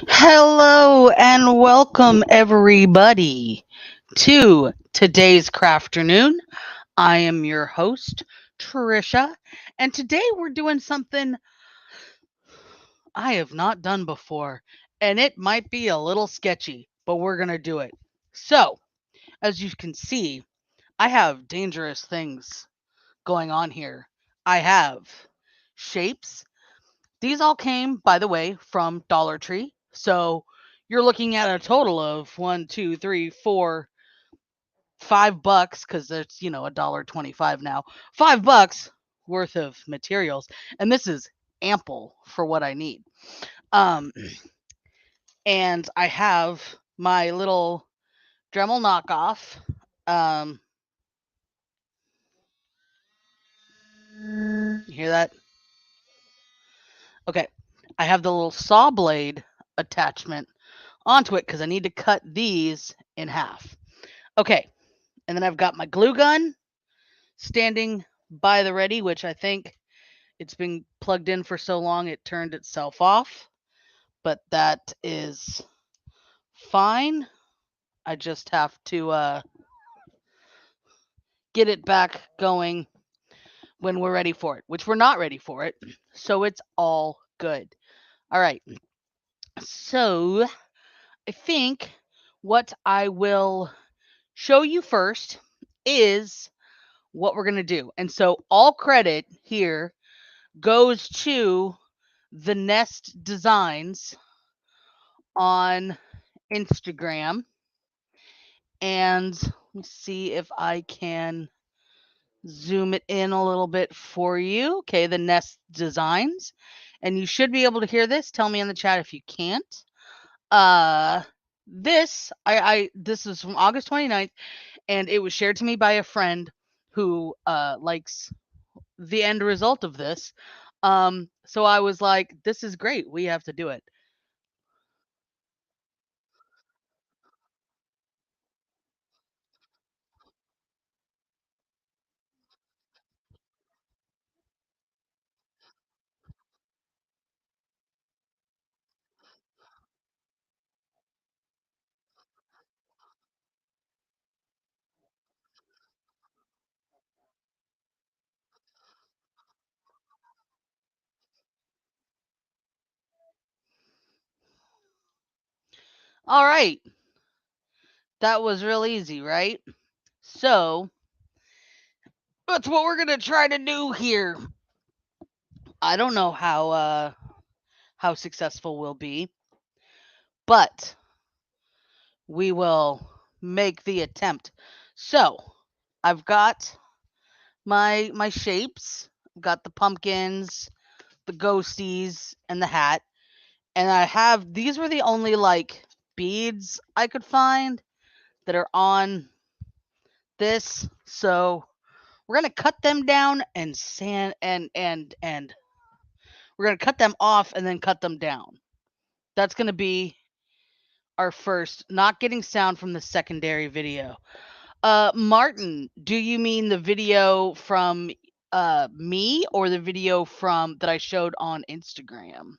Hello and welcome everybody to today's Crafternoon. I am your host, Trisha, and today we're doing something I have not done before, and it might be a little sketchy, but we're going to do it. So, as you can see, I have dangerous things going on here. I have shapes. These all came, by the way, from Dollar Tree. So you're looking at a total of one, two, three, four, $5 because it's $1.25 now. $5 worth of materials, and this is ample for what I need. Um, and I have my little Dremel knockoff. Um, you hear that? Okay. I have the little saw blade attachment onto it because I need to cut these in half. Okay, and then I've got my glue gun standing by the ready, which I think it's been plugged in for so long it turned itself off, but that is fine. I just have to get it back going when we're ready for it, which we're not ready for it, so it's all good. All right, so I think what I will show you first is what we're going to do. And so all credit here goes to the Nest Designs on Instagram. And let me see if I can zoom it in a little bit for you. Okay, the Nest Designs. And you should be able to hear this. Tell me in the chat if you can't. Uh this is from August 29th, and it was shared to me by a friend who likes the end result of this. So I was like, this is great. We have to do it. All right. That was real easy, right? So that's what we're gonna try to do here. I don't know how successful we'll be, but we will make the attempt. So I've got my shapes. I've got the pumpkins, the ghosties, and the hat. And I have these were the only like beads I could find that are on this. So we're gonna cut them down and sand and we're gonna cut them off and then cut them down. That's gonna be our first, not getting sound from the secondary video. Martin, do you mean the video from me or the video from that I showed on Instagram?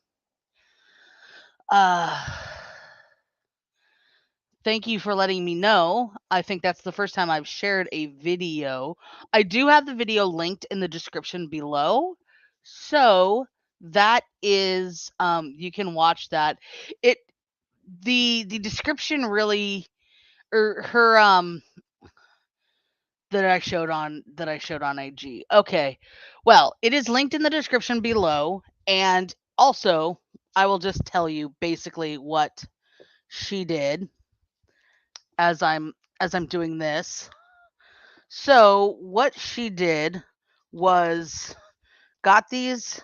Uh Thank you for letting me know. I think that's the first time I've shared a video. I do have the video linked in the description below. So that is you can watch that. It the description really or her that I showed on IG. Okay. Well, it is linked in the description below, and also I will just tell you basically what she did as I'm doing this. So what she did was got these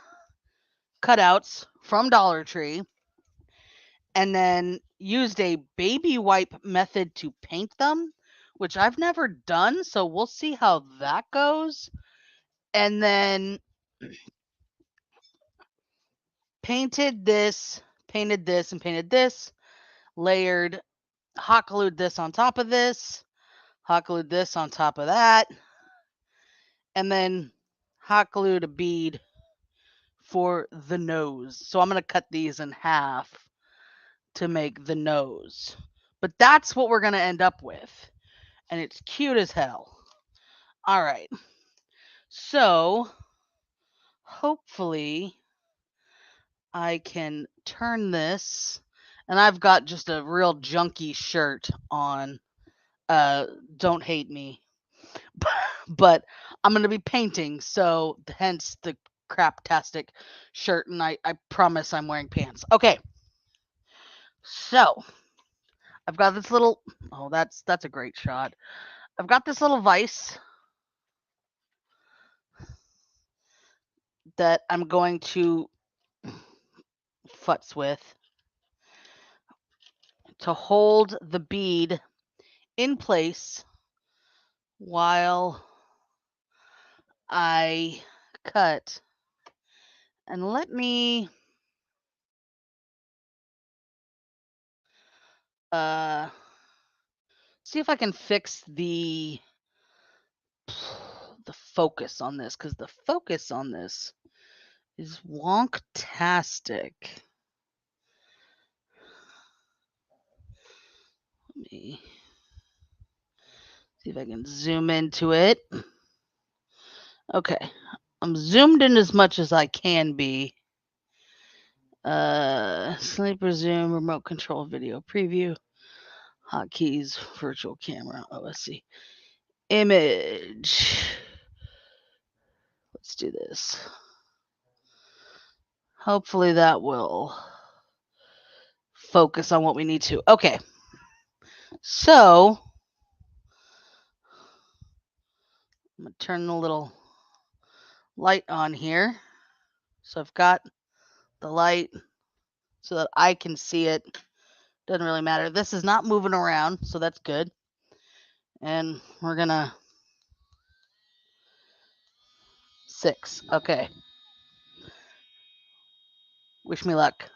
cutouts from Dollar Tree and then used a baby wipe method to paint them, which I've never done, so we'll see how that goes. And then painted this, and painted this, layered, hot glued this on top of this, hot glued this on top of that, and then hot glued a bead for the nose. So I'm going to cut these in half to make the nose. But that's what we're going to end up with. And it's cute as hell. All right. So hopefully I can turn this, and I've got just a real junky shirt on. Don't hate me. But I'm going to be painting, so hence the craptastic shirt, and I promise I'm wearing pants. Okay. So, I've got this little, oh, that's a great shot. I've got this little vise that I'm going to futz with to hold the bead in place while I cut. And let me see if I can fix the focus on this, because the focus on this is wonktastic. Let me see if I can zoom into it. Okay, I'm zoomed in as much as I can be. Sniper zoom, remote control video preview, hotkeys, virtual camera, OSC, image. Let's do this. Hopefully that will focus on what we need to. Okay. So I'm going to turn the little light on here. So I've got the light so that I can see it. Doesn't really matter. This is not moving around, so that's good. And we're going to 6. Okay. Wish me luck.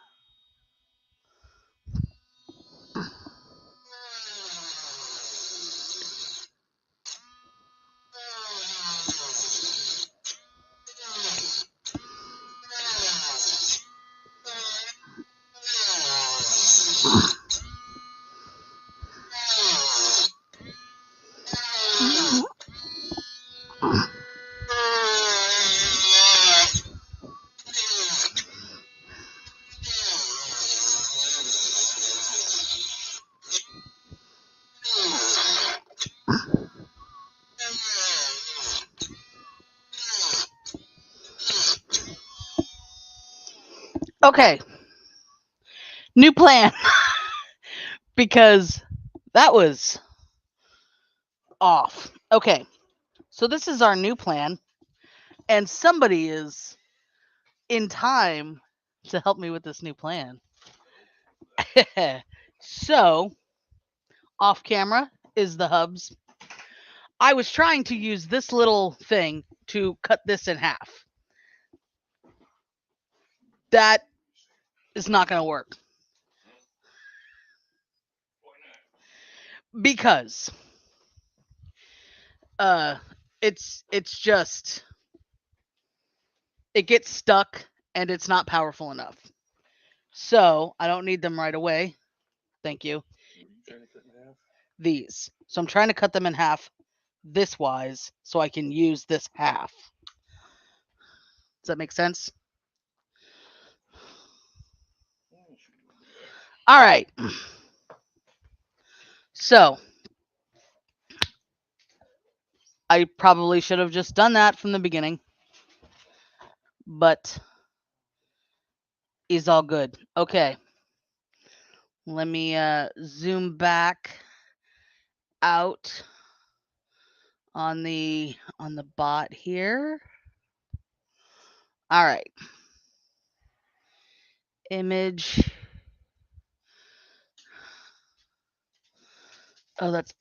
Okay. New plan. Because that was off. Okay. So this is our new plan. And somebody is in time to help me with this new plan. So, off camera is the hubs. I was trying to use this little thing to cut this in half. That is not going to work. Because it's just, it gets stuck and it's not powerful enough. So I don't need them right away. Thank you. These. So I'm trying to cut them in half this wise so I can use this half. Does that make sense? All right. So I probably should have just done that from the beginning, but is all good. Okay. Let me zoom back out on the bot here. All right. Image. Oh, that's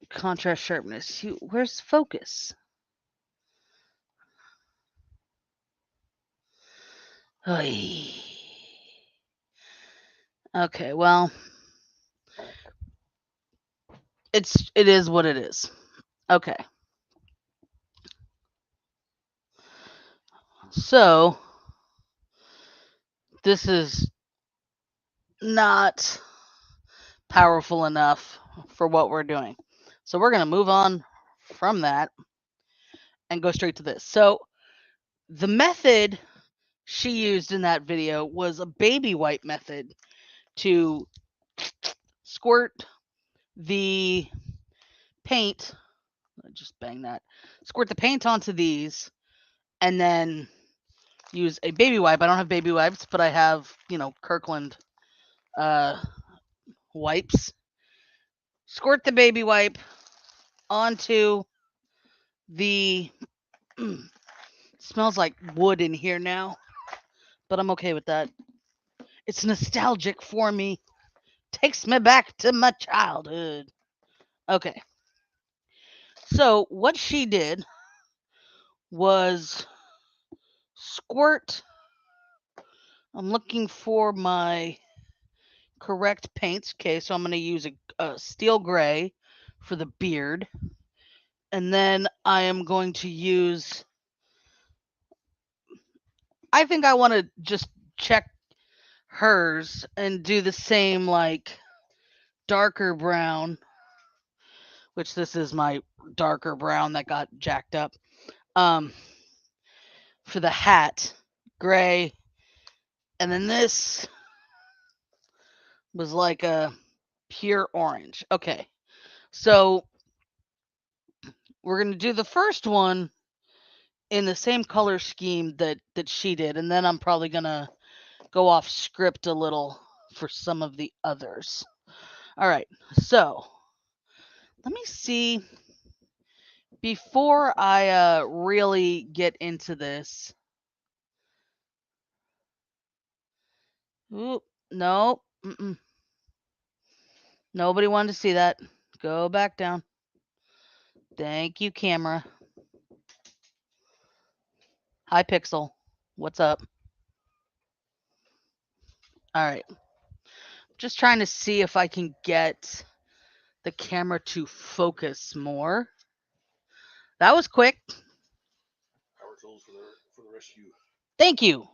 contrast sharpness. Where's focus? Oy. Okay, well, it is what it is. Okay. So this is not powerful enough for what we're doing. So we're going to move on from that and go straight to this. So the method she used in that video was a baby wipe method to squirt the paint. Just bang that. Squirt the paint onto these and then use a baby wipe. I don't have baby wipes, but I have, Kirkland wipes. Squirt the baby wipe onto the smells like wood in here now, but I'm okay with that. It's nostalgic for me. Takes me back to my childhood. Okay. So what she did was squirt. I'm looking for my correct paints. Okay, so I'm going to use a steel gray for the beard. And then I am going to use, I think I want to just check hers and do the same, like darker brown, which this is my darker brown that got jacked up. For the hat, gray. And then this was like a pure orange. Okay. So we're going to do the first one in the same color scheme that she did, and then I'm probably going to go off script a little for some of the others. All right. So, let me see before I really get into this. Oop, no. Nobody wanted to see that. Go back down. Thank you, camera. Hi, Pixel. What's up? All right. Just trying to see if I can get the camera to focus more. That was quick. Power tools for the rescue. Thank you.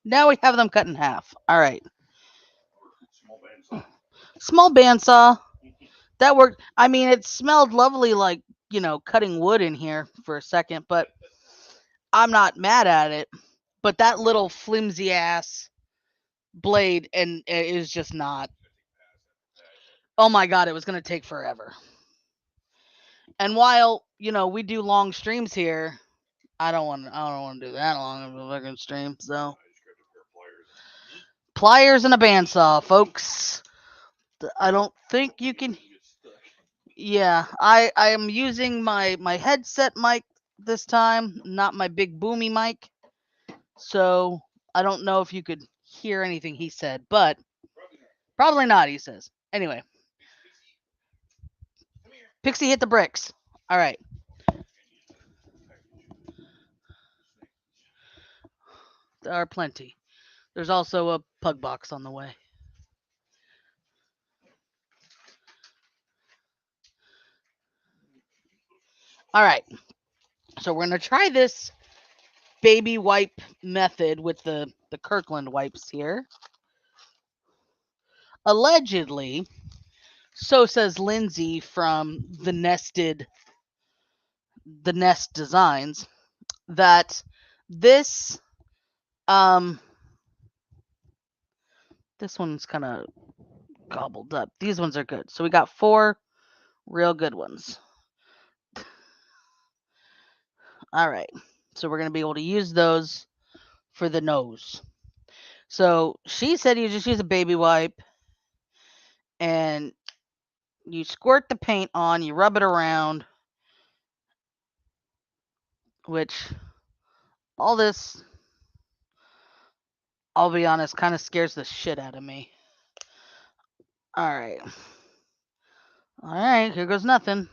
Now we have them cut in half. All right. Small bandsaw. Small bandsaw. That worked. I mean, it smelled lovely, like, cutting wood in here for a second, but I'm not mad at it. But that little flimsy ass blade and it is just not. Oh my god, it was going to take forever. And while, we do long streams here, I don't want to do that long of a fucking stream, so pliers and a bandsaw, folks. I don't think you can. Yeah, I am using my headset mic this time, not my big boomy mic. So I don't know if you could hear anything he said, but probably not, he says. Anyway. Pixie hit the bricks. All right. There are plenty. There's also a pug box on the way. All right. So we're going to try this baby wipe method with the Kirkland wipes here. Allegedly, so says Lindsay from the Nest Designs, that this this one's kind of gobbled up. These ones are good. So we got 4 real good ones. All right. So we're going to be able to use those for the nose. So she said you just use a baby wipe and you squirt the paint on, you rub it around, which all this, I'll be honest, kind of scares the shit out of me. All right. All right, here goes nothing.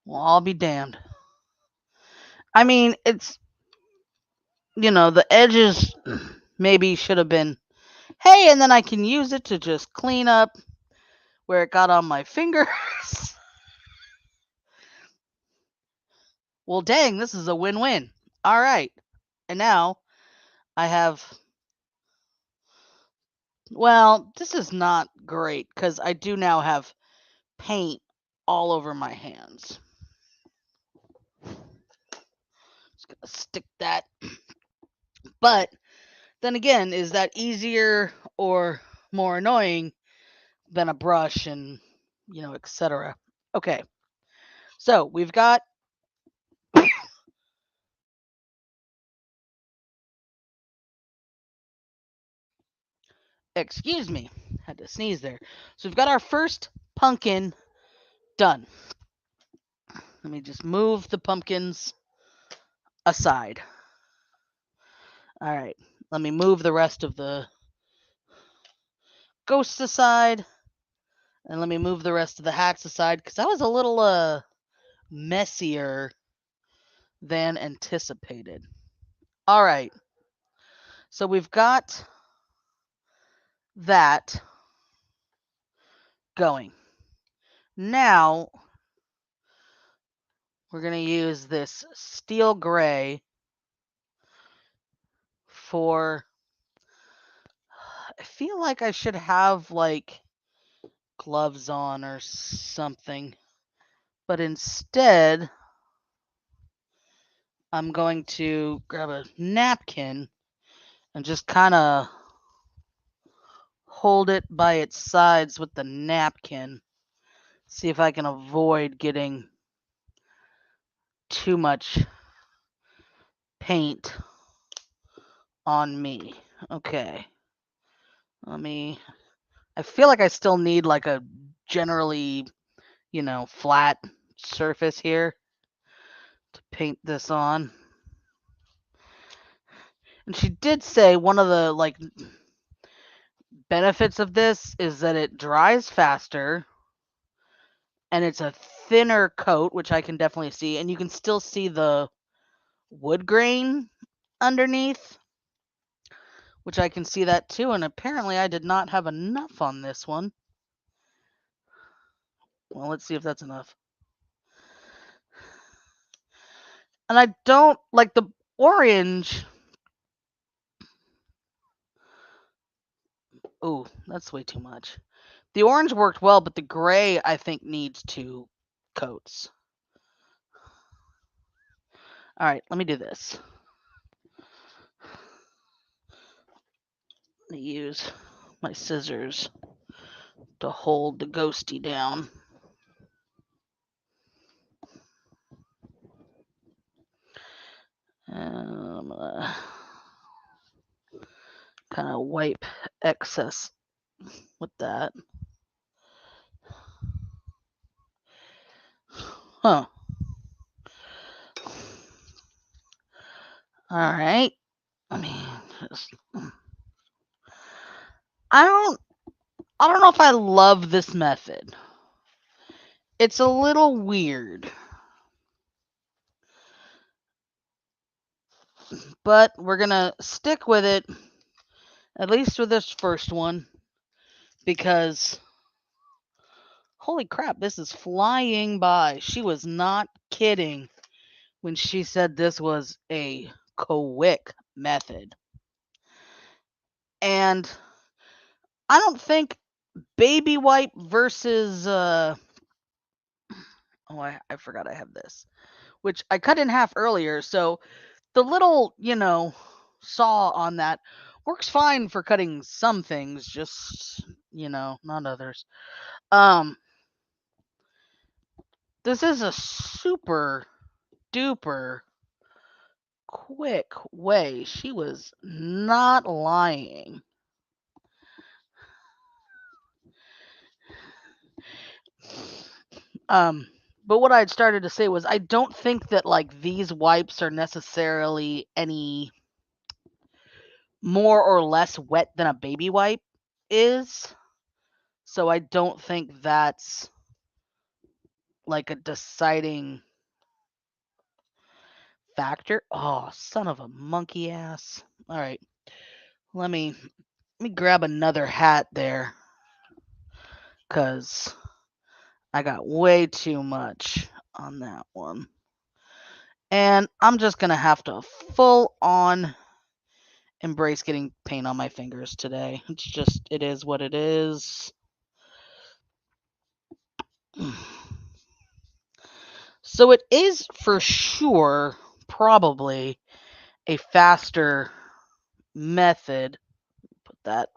Well, I'll be damned. I mean, it's the edges maybe should have been, hey, and then I can use it to just clean up where it got on my fingers. Well, dang, this is a win-win. All right. And now I have, well, this is not great because I do now have paint all over my hands. Just gonna stick that. But then again, is that easier or more annoying than a brush and, etc.? Okay. So we've got, excuse me, had to sneeze there. So we've got our first pumpkin done. Let me just move the pumpkins aside. All right. Let me move the rest of the ghosts aside. And let me move the rest of the hats aside because that was a little messier than anticipated. All right. So we've got that going. Now we're going to use this steel gray for, I feel like I should have like gloves on or something. But instead, I'm going to grab a napkin and just kind of hold it by its sides with the napkin. See if I can avoid getting too much paint on me. Okay. I feel like I still need like a generally, flat surface here to paint this on. And she did say one of the like benefits of this is that it dries faster and it's a thinner coat, which I can definitely see, and you can still see the wood grain underneath, which I can see that too, and apparently I did not have enough on this one. Well, let's see if that's enough. And I don't like the orange. Oh, that's way too much. The orange worked well, but the gray, I think, needs 2 coats. All right, let me do this. Let me use my scissors to hold the ghosty down. And I'm gonna kind of wipe excess with that. Huh. All right. I mean, just, I don't know if I love this method. It's a little weird. But we're going to stick with it, at least with this first one, because holy crap, this is flying by. She was not kidding when she said this was a quick method. And I don't think baby wipe versus I forgot I have this, which I cut in half earlier, so the little, saw on that works fine for cutting some things, just, not others. This is a super duper quick way. She was not lying. But what I had started to say was I don't think that like these wipes are necessarily any more or less wet than a baby wipe is. So I don't think that's like a deciding factor. Oh, son of a monkey ass. All right. Let me grab another hat there, cuz I got way too much on that one. And I'm just going to have to full on embrace getting paint on my fingers today. It is what it is. So it is for sure probably a faster method. Put that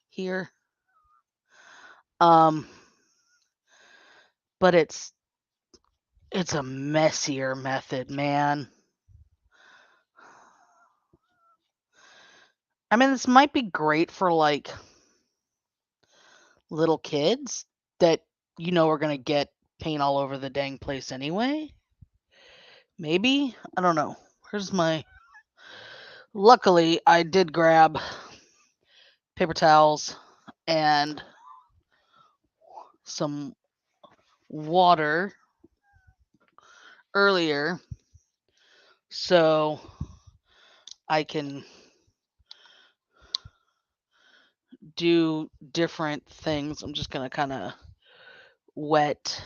here. But it's a messier method, man. I mean, this might be great for like little kids that are going to get paint all over the dang place anyway. Maybe, I don't know. Where's my Luckily, I did grab paper towels and some water earlier so I can do different things. I'm just going to kind of wet.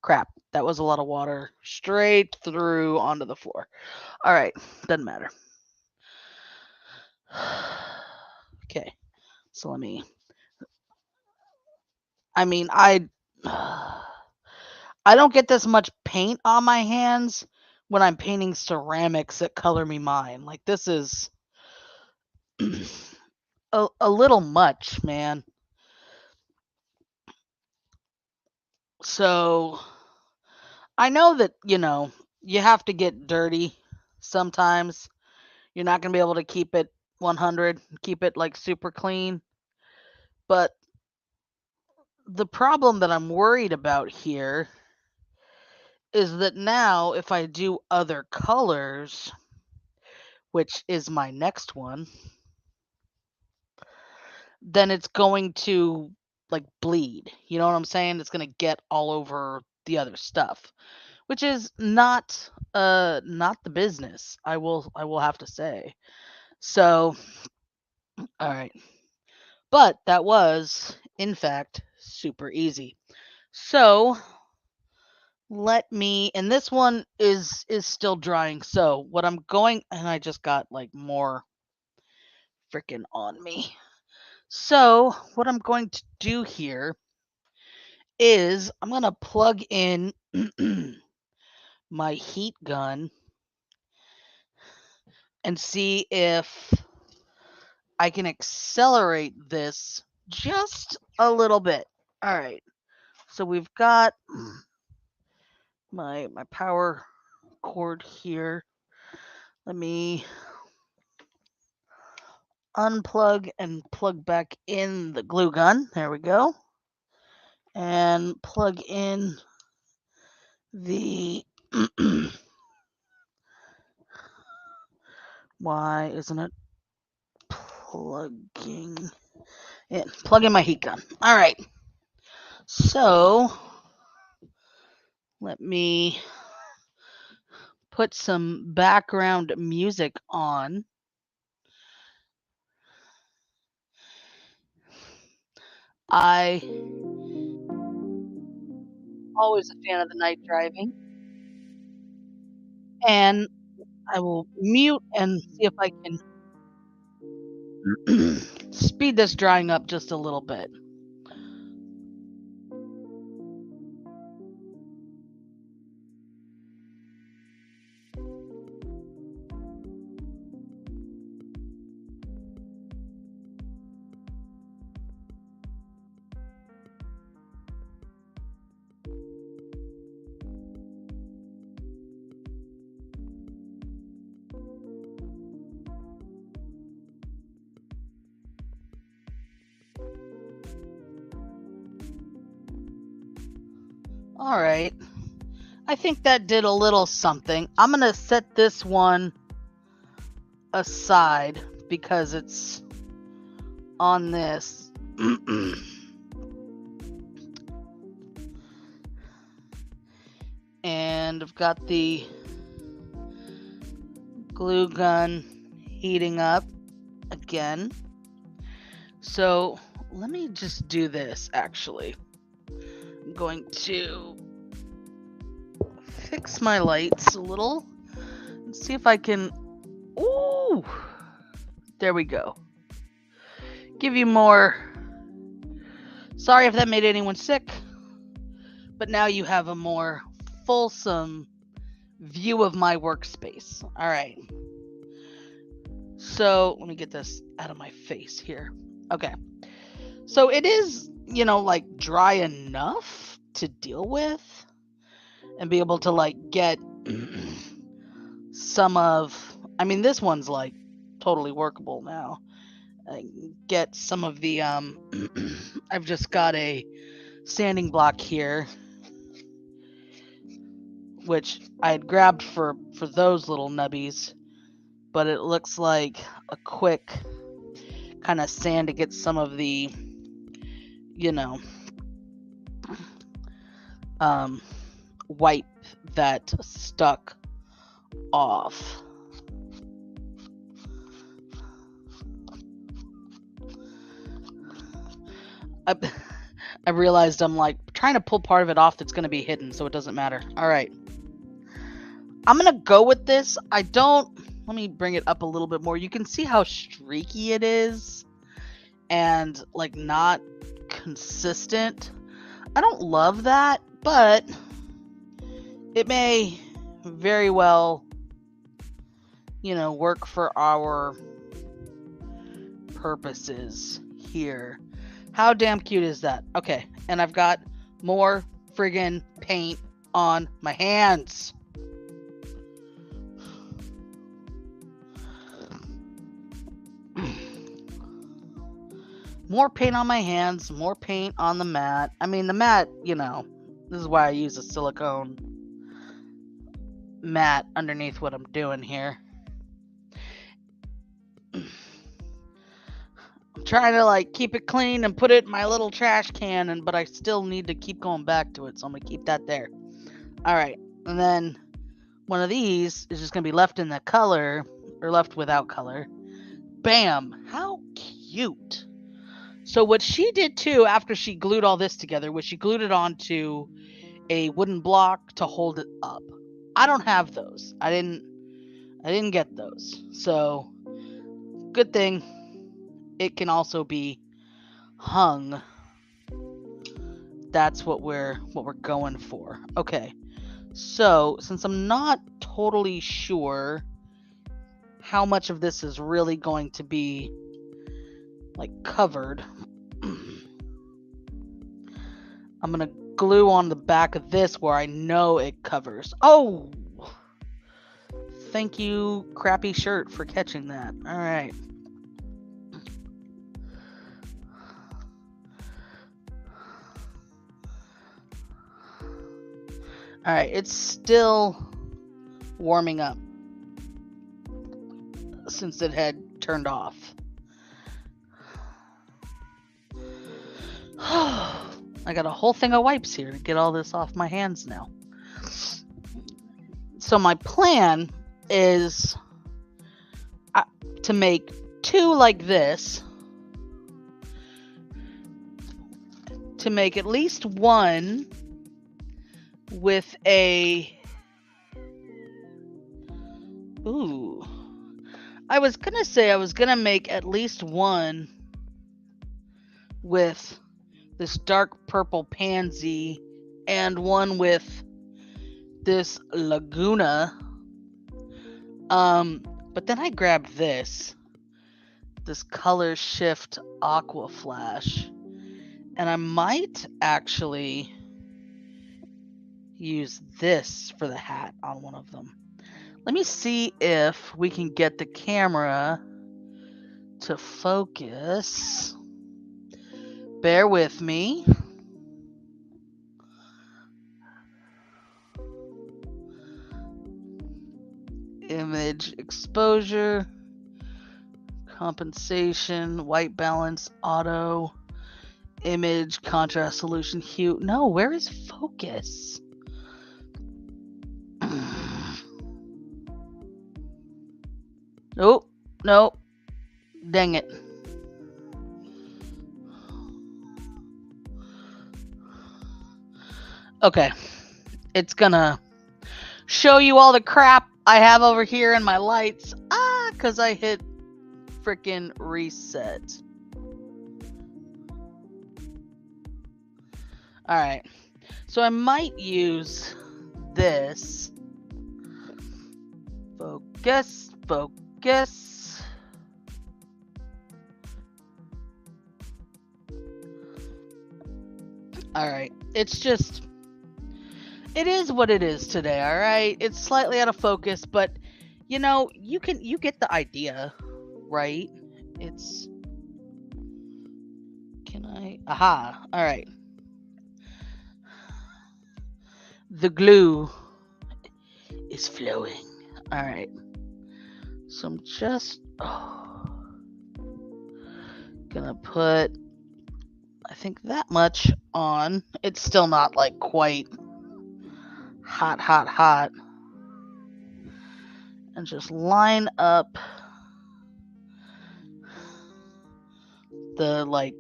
Crap, that was a lot of water straight through onto the floor. All right, doesn't matter. Okay, so I don't get this much paint on my hands when I'm painting ceramics that color me mine. Like, this is a little much, man. So I know that, you have to get dirty sometimes. You're not going to be able to keep it 100, keep it like super clean. But the problem that I'm worried about here is that now if I do other colors, which is my next one, then it's going to like bleed. You know what I'm saying? It's going to get all over the other stuff, which is not the business. I will have to say. So, all right. But that was in fact super easy. So, and this one is still drying. So, what I'm going and I just got like more freaking on me. So, what I'm going to do here is I'm going to plug in my heat gun and see if I can accelerate this just a little bit. All right. So we've got my power cord here. Let me unplug and plug back in the glue gun. There we go. And plug in the why isn't it plugging in? Plug in my heat gun. All right. So let me put some background music on. I always a fan of the night driving. And I will mute and see if I can speed this drying up just a little bit. All right. I think that did a little something. I'm going to set this one aside because it's on this. And And I've got the glue gun heating up again. So let me just do this actually. I'm going to fix my lights a little and see if I can. Ooh! There we go. Give you more. Sorry if that made anyone sick, but now you have a more fulsome view of my workspace. All right. So let me get this out of my face here. Okay. So it is, like dry enough to deal with and be able to like get some of, this one's like totally workable now. Get some of the, I've just got a sanding block here, which I had grabbed for those little nubbies, but it looks like a quick kind of sand to get some of the, wipe that stuck off. I realized I'm like trying to pull part of it off that's going to be hidden, so it doesn't matter. All right. I'm going to go with this. Let me bring it up a little bit more. You can see how streaky it is and like not consistent. I don't love that, but it may very well, work for our purposes here. How damn cute is that? Okay, and I've got more friggin' paint on my hands. More paint on my hands, more paint on the mat. The mat, this is why I use a silicone mat underneath what I'm doing here. I'm trying to like keep it clean and put it in my little trash can, but I still need to keep going back to it, so I'm gonna keep that there. All right, and then one of these is just gonna be left in the color, or left without color. Bam! How cute. So what she did too, after she glued all this together, was she glued it onto a wooden block to hold it up. I don't have those. I didn't get those. So good thing it can also be hung. That's what we're going for. Okay. So, since I'm not totally sure how much of this is really going to be like covered, I'm going to glue on the back of this where I know it covers. Oh! Thank you, crappy shirt, for catching that. All right. All right, it's still warming up since it had turned off. I got a whole thing of wipes here to get all this off my hands now. So my plan is to make 2 like this, to make at least one with a, I was gonna say I was gonna make at least one with this dark purple pansy and one with this Laguna. But then I grabbed this color shift aqua flash, and I might actually use this for the hat on one of them. Let me see if we can get the camera to focus. Bear with me. Image exposure, compensation, white balance, auto, image, contrast, solution, hue. No, where is focus? Oh, no. Dang it. Okay. It's gonna show you all the crap I have over here in my lights. Because I hit freaking reset. Alright. So I might use this. Focus, focus. Alright. It's just... It is what it is today, alright? It's slightly out of focus, but... You know, you get the idea, right? It's... Can I... Aha. Alright. The glue is flowing. Alright. So I'm just gonna put, I think, that much on. It's still not like quite hot. And just line up the like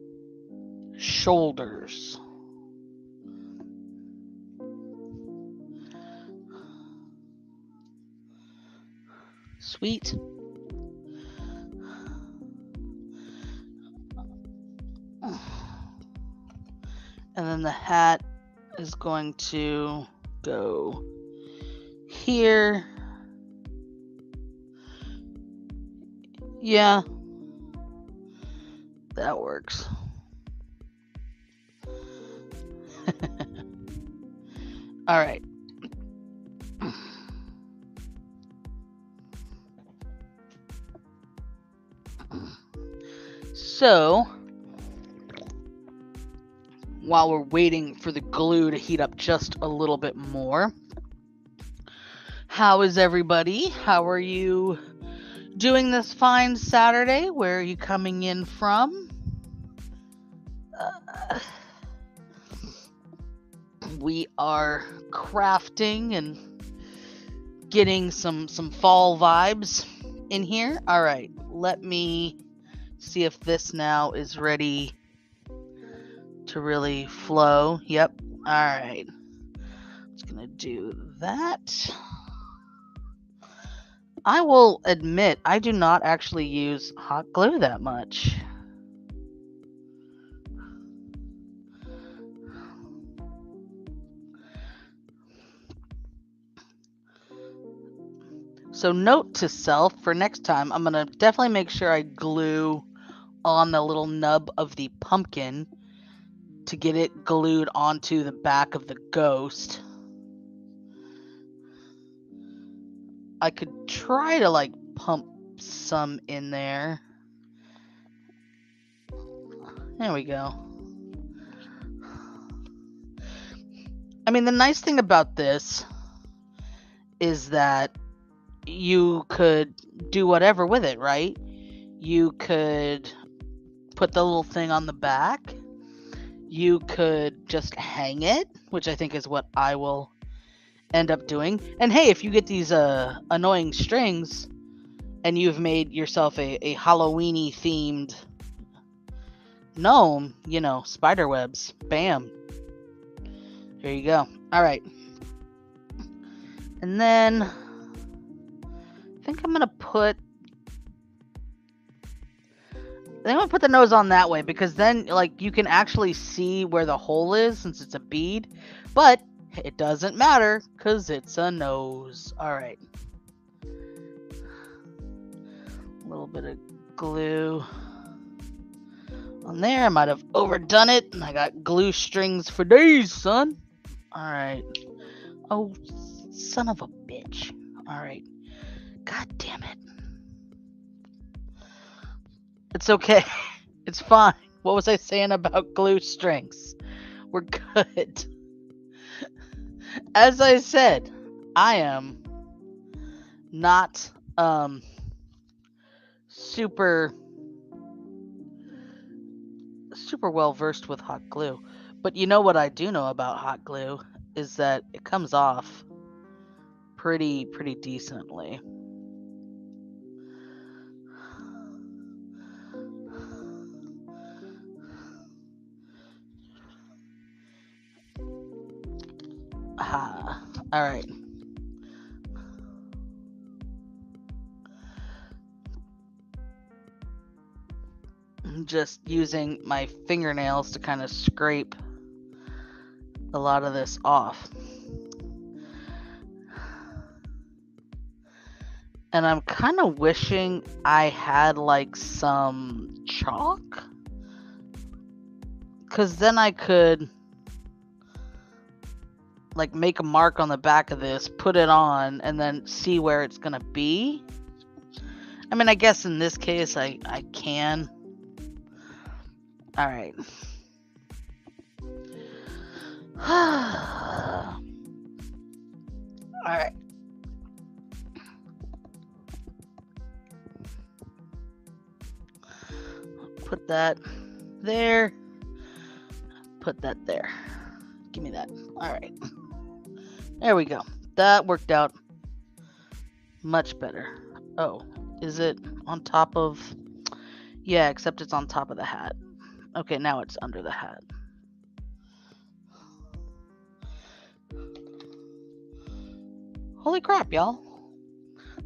shoulders. Sweet. And then the hat is going to go here. Yeah. That works. All right. So, while we're waiting for the glue to heat up just a little bit more, how is everybody? How are you doing this fine Saturday? Where are you coming in from? We are crafting and getting some fall vibes in here. All right, let me see if this now is ready to really flow. Yep. All right. Just gonna do that. I will admit, I do not actually use hot glue that much. So note to self, for next time, I'm gonna definitely make sure I glue on the little nub of the pumpkin to get it glued onto the back of the ghost. I could try to like pump some in there. There we go. I mean, the nice thing about this is that you could do whatever with it, right? You could put the little thing on the back. You could just hang it, which I think is what I will end up doing. And hey, if you get these annoying strings and you've made yourself a Halloweeny themed gnome, you know, spider webs, bam. There you go. All right. And then I think I'm gonna put the nose on that way, because then like you can actually see where the hole is since it's a bead, but it doesn't matter because it's a nose. All right. A little bit of glue on there. I might have overdone it, and I got glue strings for days, son. All right. Oh, son of a bitch. All right. God damn it. It's okay. It's fine. What was I saying about glue strings? We're good. As I said, I am not super well versed with hot glue. But you know what I do know about hot glue is that it comes off pretty decently. All right. I'm just using my fingernails to kind of scrape a lot of this off. And I'm kind of wishing I had like some chalk, because then I could like make a mark on the back of this, put it on, and then see where it's gonna be. I mean, I guess in this case I can. All right. All right. Put that there. Put that there. Give me that. All right. There we go. That worked out much better. Oh, is it on top of... Yeah, except it's on top of the hat. Okay, now it's under the hat. Holy crap, y'all.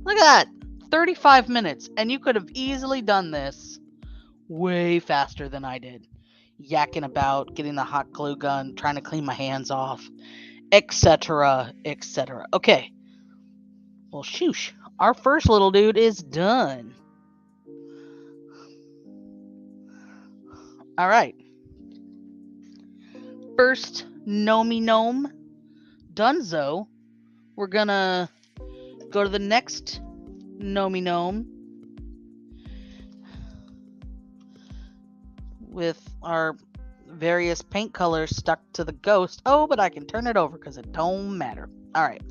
Look at that. 35 minutes, and you could have easily done this way faster than I did. Yakking about, getting the hot glue gun, trying to clean my hands off, etc., etc. Okay. Well, shoosh. Our first little dude is done. All right. First Nomi Gnome Dunzo. We're gonna go to the next Nomi Gnome with our various paint colors stuck to the ghost. Oh, but I can turn it over because it don't matter. All right.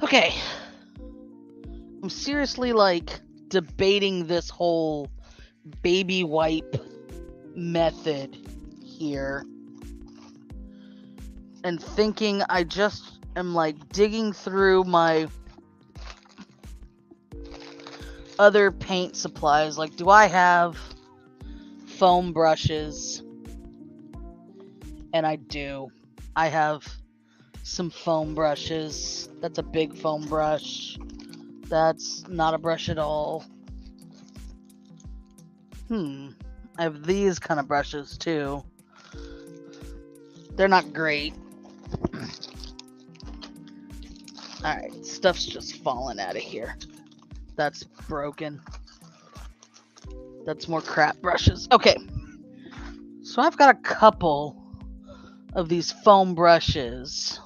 Okay. I'm seriously like debating this whole baby wipe method here and thinking I just am like digging through my other paint supplies. Like, do I have foam brushes? And I do. I have some foam brushes. That's a big foam brush. That's not a brush at all. I have these kind of brushes too. They're not great. Alright, stuff's just falling out of here. That's broken. That's more crap brushes. Okay. So I've got a couple of these foam brushes.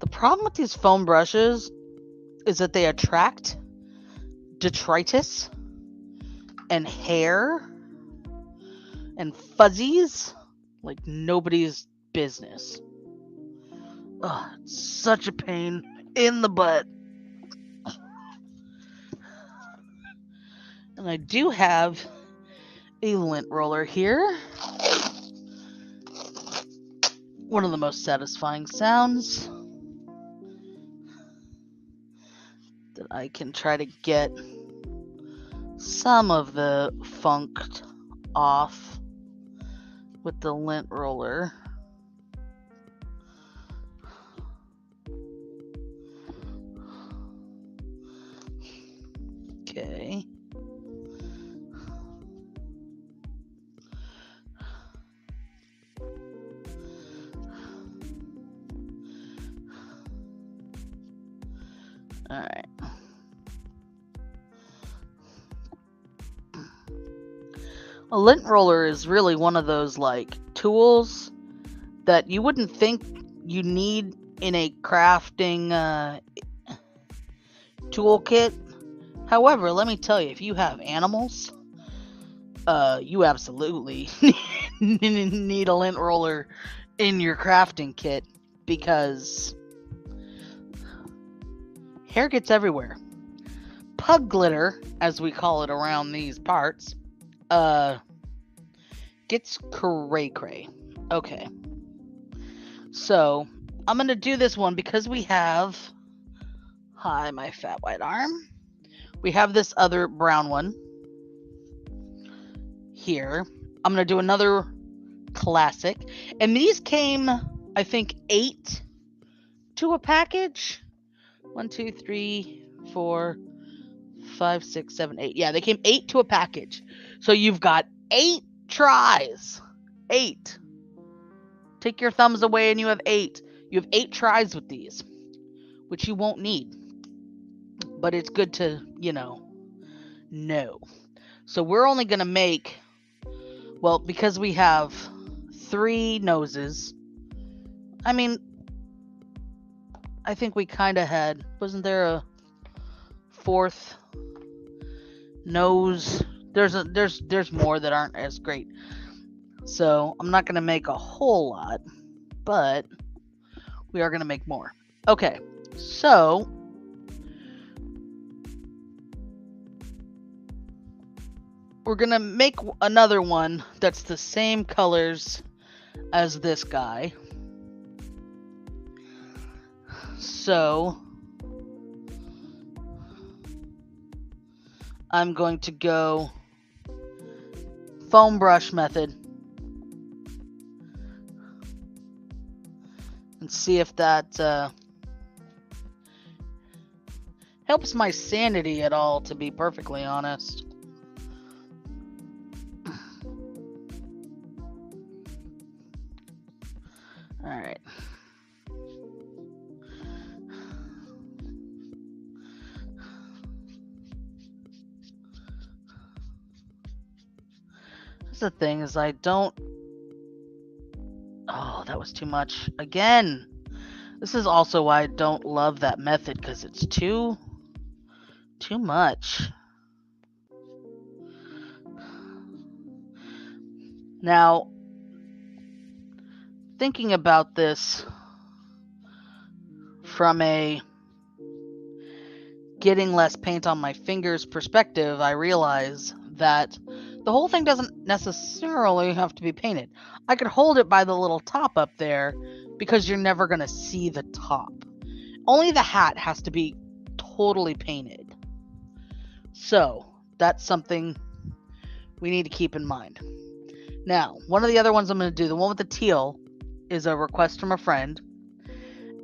The problem with these foam brushes is that they attract detritus and hair and fuzzies like nobody's business. Ugh, it's such a pain in the butt. And I do have a lint roller here. One of the most satisfying sounds that I can try to get some of the funk off with the lint roller. Okay. All right. A lint roller is really one of those like tools that you wouldn't think you need in a crafting toolkit. However, let me tell you, if you have animals, you absolutely need a lint roller in your crafting kit, because hair gets everywhere. Pug glitter, as we call it around these parts, gets cray-cray. Okay. So, I'm going to do this one because we have... Hi, my fat white arm. We have this other brown one here. I'm going to do another classic. And these came I think 8 to a package. 1, 2, 3, 4, 5, 6, 7, 8. Yeah, they came 8 to a package. So you've got 8 tries. 8. Take your thumbs away and you have 8. You have 8 tries with these, which you won't need. But it's good to, know. So we're only going to make, well, because we have 3 noses. I mean, I think we kind of had, wasn't there a 4th nose? There's more that aren't as great. So I'm not going to make a whole lot, but we are going to make more. Okay, so we're going to make another one that's the same colors as this guy. So I'm going to go foam brush method and see if that helps my sanity at all, to be perfectly honest. Alright. That's the thing, is I don't... Oh, that was too much. Again! This is also why I don't love that method, because it's too much. Now, thinking about this from a getting less paint on my fingers perspective, I realize that the whole thing doesn't necessarily have to be painted. I could hold it by the little top up there because you're never going to see the top. Only the hat has to be totally painted. So, that's something we need to keep in mind. Now, one of the other ones I'm going to do, the one with the teal, is a request from a friend.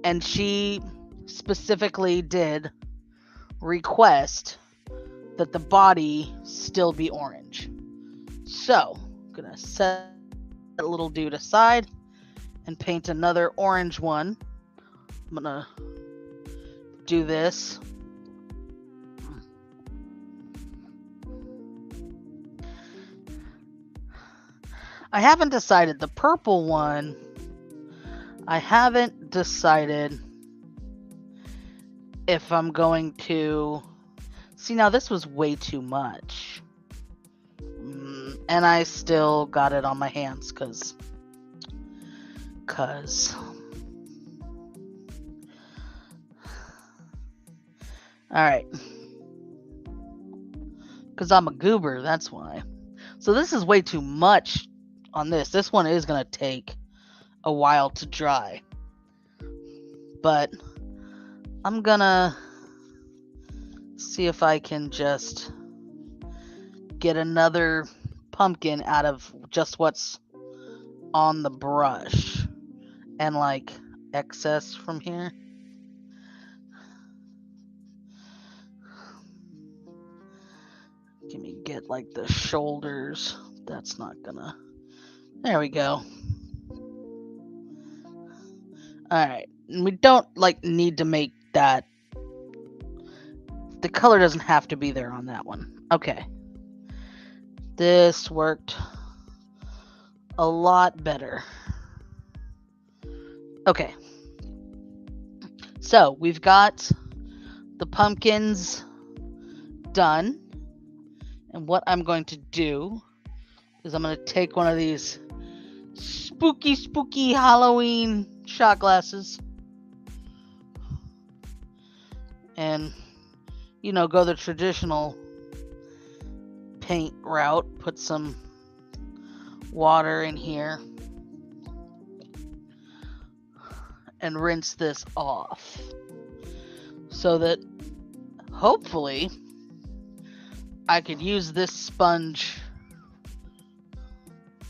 And she specifically did request that the body still be orange. So, I'm going to set that little dude aside and paint another orange one. I'm going to do this. I haven't decided. The purple one, I haven't decided if I'm going to... See, now this was way too much. And I still got it on my hands because... Alright. Because I'm a goober, that's why. So this is way too much on this. This one is going to take a while to dry. But I'm going to see if I can just get another pumpkin out of just what's on the brush. And like excess from here. Can we get like the shoulders? That's not gonna... There we go. Alright. We don't like need to make that... The color doesn't have to be there on that one. Okay. This worked a lot better. Okay. So, we've got the pumpkins done. And what I'm going to do is I'm going to take one of these spooky Halloween shot glasses and, go the traditional paint route. Put some water in here and rinse this off so that hopefully I could use this sponge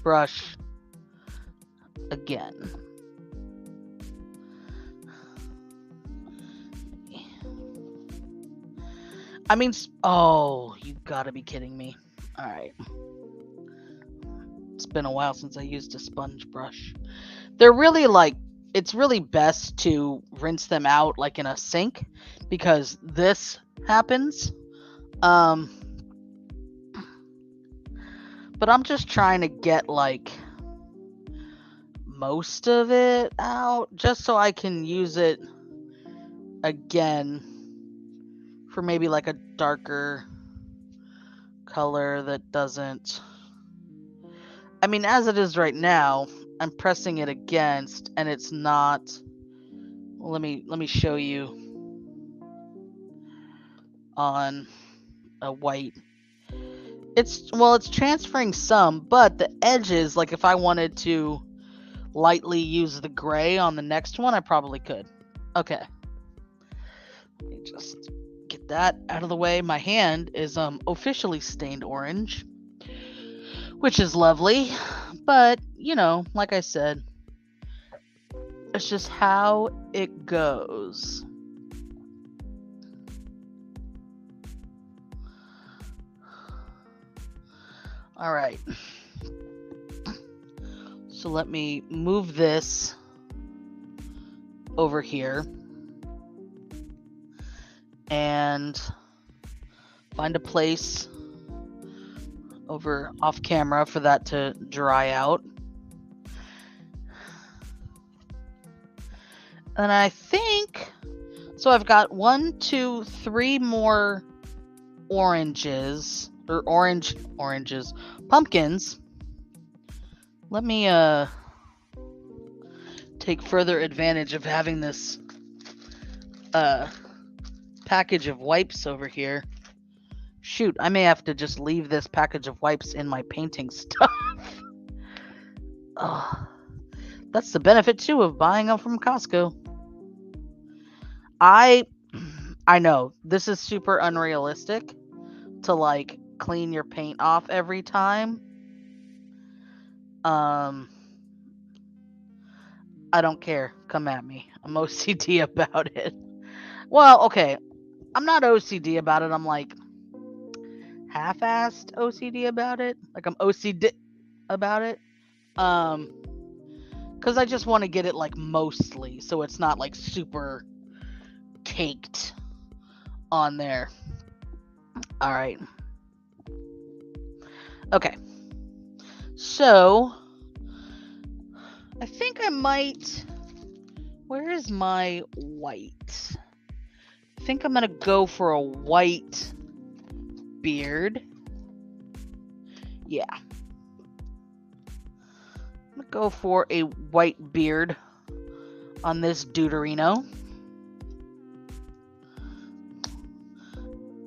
brush again. I mean, oh, you gotta be kidding me. Alright. It's been a while since I used a sponge brush. They're really like, it's really best to rinse them out like in a sink because this happens. But I'm just trying to get like most of it out just so I can use it again for maybe like a darker color that doesn't. I mean, as it is right now, I'm pressing it against and it's not. Well, let me show you on a white. It's transferring some, but the edges, like if I wanted to lightly use the gray on the next one, I probably could. Okay. Let me just get that out of the way. My hand is officially stained orange, which is lovely, but you know, like I said, it's just how it goes. All right. So let me move this over here and find a place over off camera for that to dry out. And I think, so I've got 1, 2, 3 more oranges, or oranges, pumpkins. Let me take further advantage of having this package of wipes over here. Shoot, I may have to just leave this package of wipes in my painting stuff. Oh, that's the benefit too of buying them from Costco. I know this is super unrealistic to like clean your paint off every time. I don't care. Come at me. I'm OCD about it. Well, okay. I'm not OCD about it. I'm like half-assed OCD about it. Like I'm OCD about it. Cuz I just want to get it like mostly so it's not like super caked on there. All right. Okay. So, I think I might. Where is my white? I think I'm gonna go for a white beard. Yeah. I'm gonna go for a white beard on this Deuterino.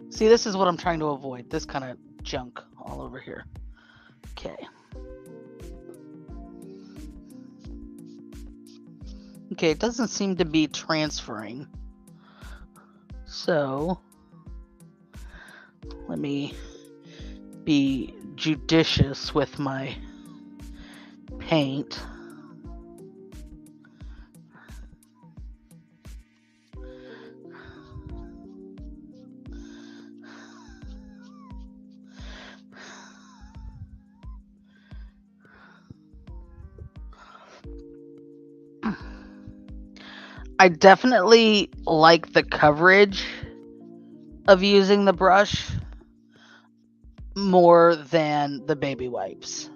See, this is what I'm trying to avoid. This kind of junk all over here. Okay. Okay, it doesn't seem to be transferring. So, let me be judicious with my paint. I definitely like the coverage of using the brush more than the baby wipes.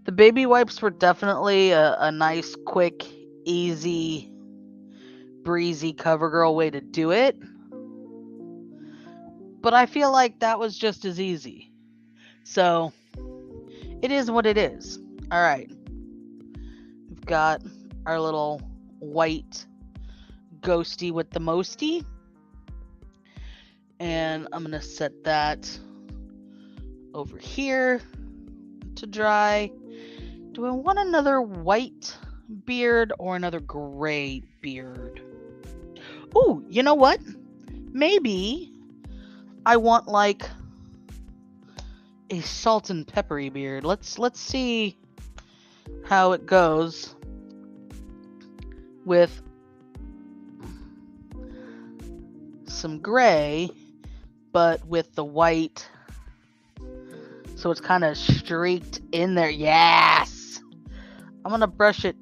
The baby wipes were definitely a nice, quick, easy, breezy CoverGirl way to do it. But I feel like that was just as easy. So, it is what it is. Alright. We've got our little white ghosty with the mosty. And I'm going to set that over here to dry. Do I want another white beard or another gray beard? Ooh, you know what? Maybe I want like a salt and peppery beard. Let's see how it goes. with some gray, but with the white, so it's kind of streaked in there. Yes! I'm gonna brush it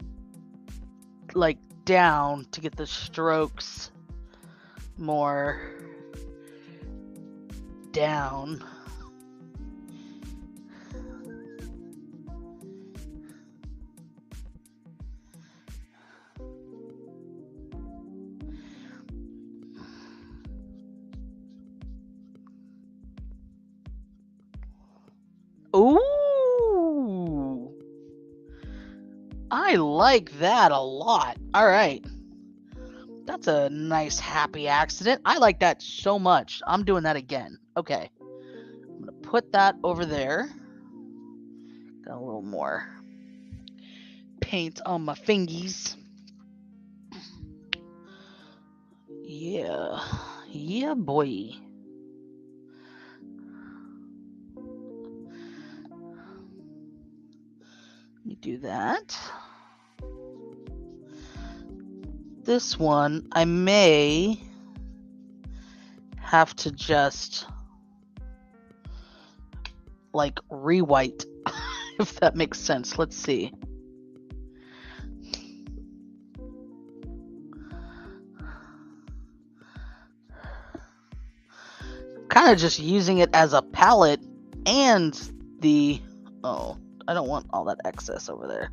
like down to get the strokes more down. Ooh! I like that a lot. All right. That's a nice happy accident. I like that so much. I'm doing that again. Okay. I'm going to put that over there. Got a little more paint on my fingies. Yeah. Yeah, boy. Let me do that. This one, I may have to just like re-white, if that makes sense. Let's see. Kind of just using it as a palette and the, oh, I don't want all that excess over there.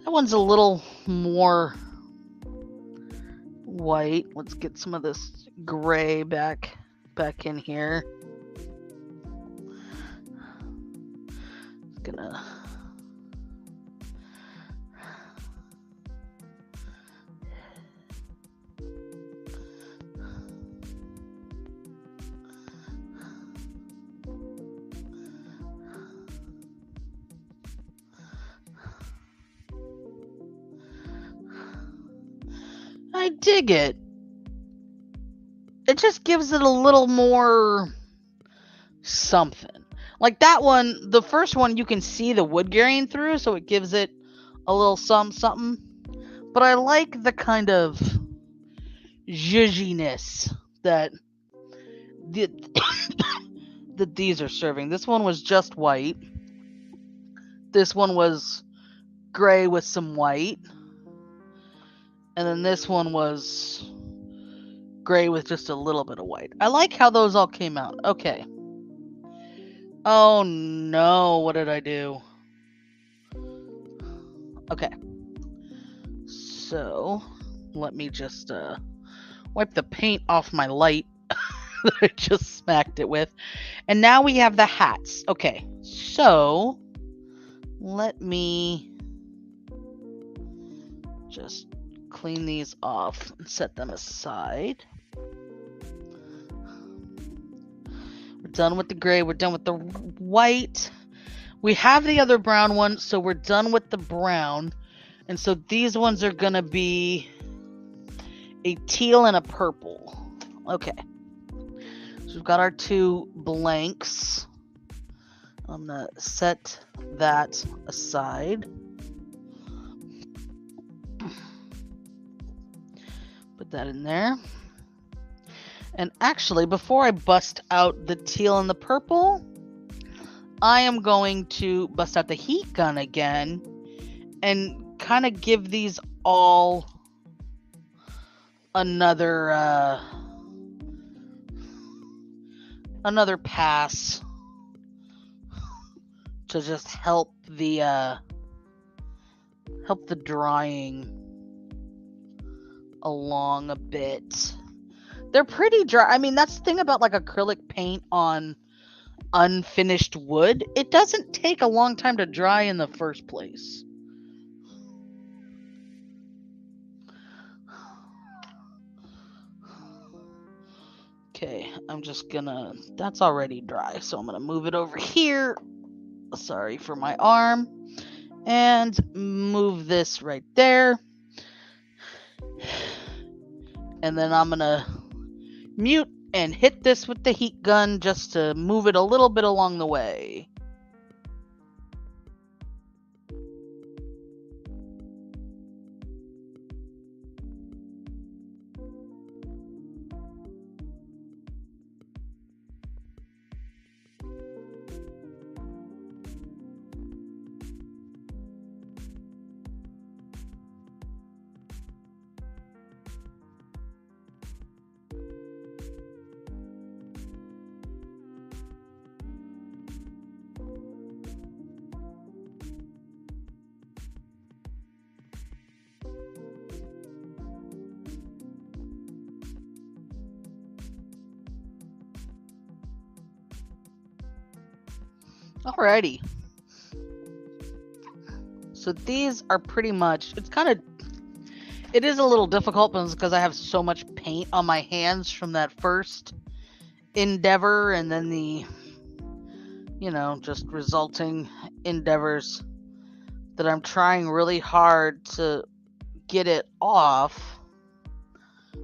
That one's a little more white. Let's get some of this gray back in here. Gonna I dig it. It just gives it a little more something. Like that one, the first one, you can see the wood grain through, so it gives it a little something. But I like the kind of zhuzhiness that that these are serving. This one was just white. This one was gray with some white. And then this one was gray with just a little bit of white. I like how those all came out. Okay. Oh no, what did I do? Okay. So, let me just wipe the paint off my light that I just smacked it with. And now we have the hats. Okay, so let me just clean these off and set them aside. We're done with the gray. We're done with the white. We have the other brown one, so we're done with the brown. And so these ones are going to be a teal and a purple. Okay. So we've got our two blanks. I'm going to set that aside. Put that in there. And actually, before I bust out the teal and the purple, I am going to bust out the heat gun again and kind of give these all another pass to just help the drying along a bit. They're pretty dry. I mean, that's the thing about like acrylic paint on unfinished wood. It doesn't take a long time to dry in the first place. Okay, I'm just gonna, that's already dry, so I'm gonna move it over here. Sorry for my arm. And move this right there. And then I'm gonna mute and hit this with the heat gun just to move it a little bit along the way. Alrighty. So these are pretty much, it is a little difficult because I have so much paint on my hands from that first endeavor and then the, just resulting endeavors that I'm trying really hard to get it off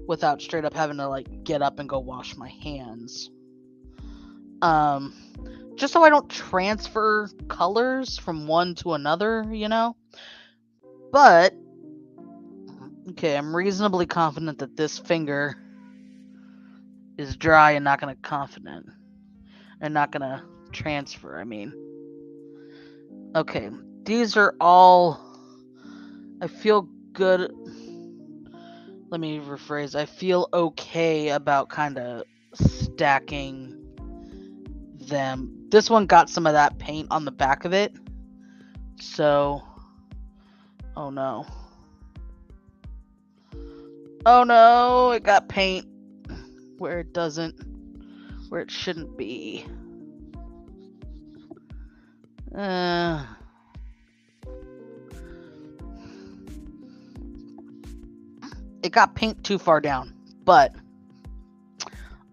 without straight up having to like get up and go wash my hands. Just so I don't transfer colors from one to another, But okay, I'm reasonably confident that this finger is dry and not gonna transfer. Okay, these are all. I feel good. Let me rephrase. I feel okay about kind of stacking them. This one got some of that paint on the back of it. So, oh no. Oh no, it got paint where it shouldn't be. It got paint too far down, but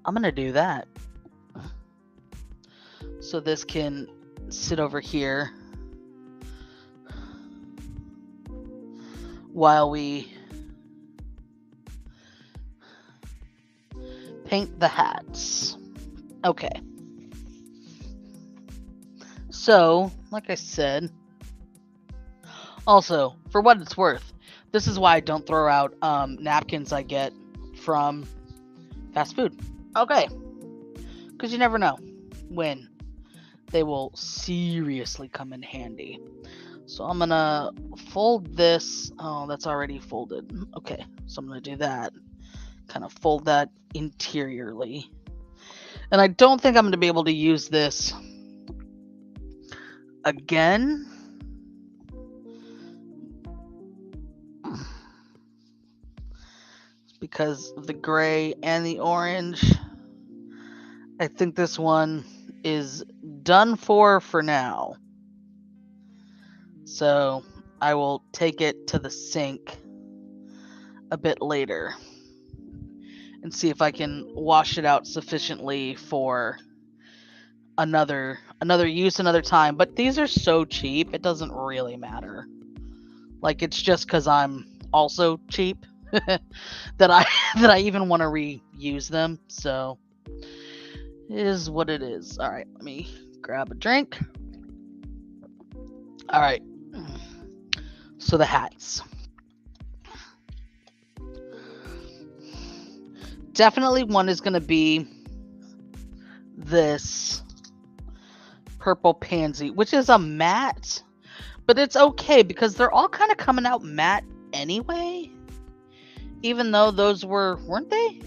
I'm gonna do that. So this can sit over here while we paint the hats. Okay. So, like I said, also, for what it's worth, this is why I don't throw out napkins I get from fast food. Okay. Because you never know when they will seriously come in handy. So I'm going to fold this. Oh, that's already folded. Okay, so I'm going to do that. Kind of fold that interiorly. And I don't think I'm going to be able to use this again. Because of the gray and the orange. I think this one is done for now. So I will take it to the sink a bit later and see if I can wash it out sufficiently for another use another time. But these are so cheap, it doesn't really matter. Like, it's just because I'm also cheap that I even want to reuse them. So it is what it is. All right, let me grab a drink. All right. So the hats. Definitely one is going to be this purple pansy, which is a matte, but it's okay because they're all kind of coming out matte anyway. Even though those weren't they?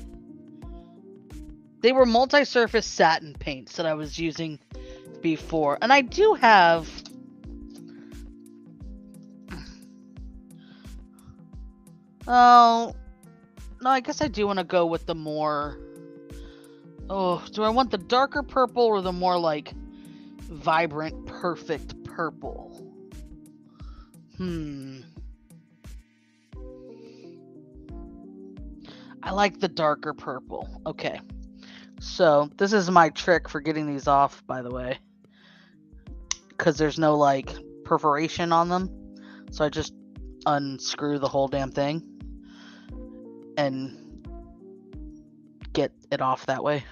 They were multi-surface satin paints that I was using before. And I do have... Oh, no, I guess I do want to go with the more... Oh, do I want the darker purple or the more, like, vibrant, perfect purple? I like the darker purple. Okay. So, this is my trick for getting these off, by the way. Because there's no, like, perforation on them. So I just unscrew the whole damn thing. And get it off that way.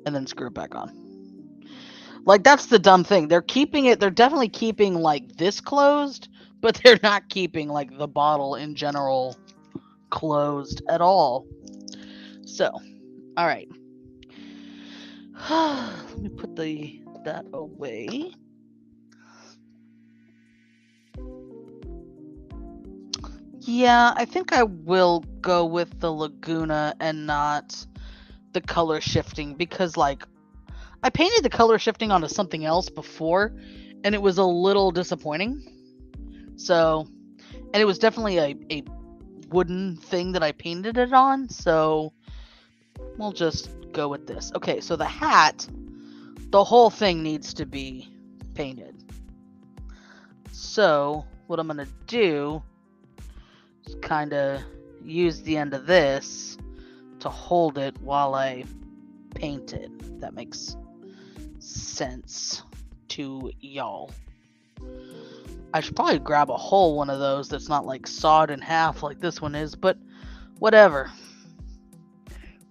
And then screw it back on. Like, that's the dumb thing. They're definitely keeping, like, this closed. But they're not keeping, like, the bottle in general closed at all. So, alright. Let me put that away. Yeah, I think I will go with the Laguna and not the color shifting because, like, I painted the color shifting onto something else before and it was a little disappointing. So, and it was definitely a wooden thing that I painted it on, so we'll just go with this. Okay, so the hat, the whole thing needs to be painted. So what I'm gonna do is kind of use the end of this to hold it while I paint it. If that makes sense to y'all. I should probably grab a whole one of those that's not like sawed in half like this one is, but whatever.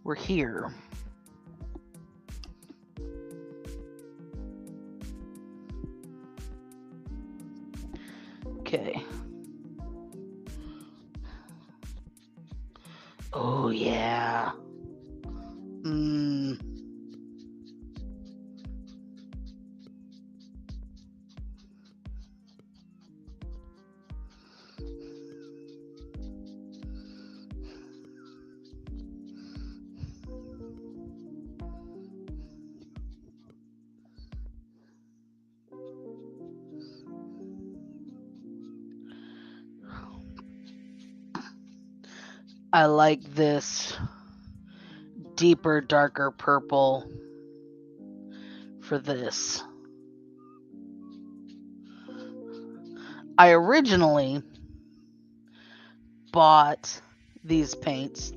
We're here. Okay. Oh yeah. I like this deeper, darker purple for this. I originally bought these paints,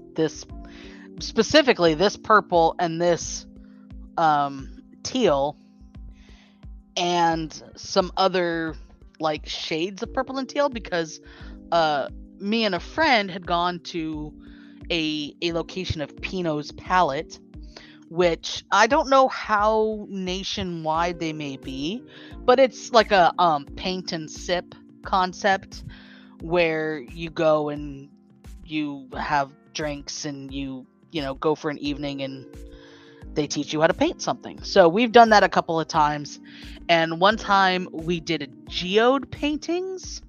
specifically this purple and this teal, and some other like shades of purple and teal, because me and a friend had gone to a location of Pinot's Palette, which I don't know how nationwide they may be, but it's like a paint and sip concept where you go and you have drinks and you go for an evening and they teach you how to paint something. So we've done that a couple of times, and one time we did a geode paintings,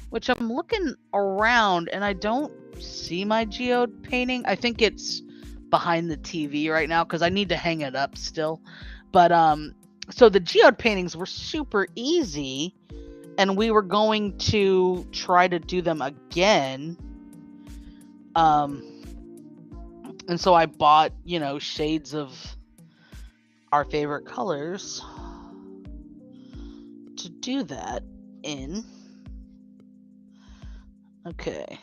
which I'm looking around and I don't see my geode painting. I think it's behind the TV right now because I need to hang it up still. But so the geode paintings were super easy, and we were going to try to do them again. And so I bought, shades of our favorite colors to do that in. Okay.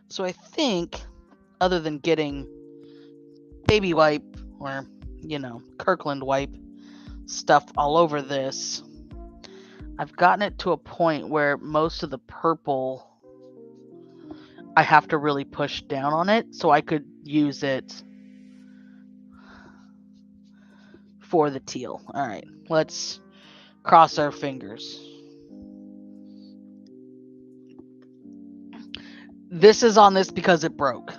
So I think, other than getting baby wipe or, Kirkland wipe stuff all over this, I've gotten it to a point where most of the purple, I have to really push down on it so I could use it for the teal. All right, let's cross our fingers. This is on this because it broke,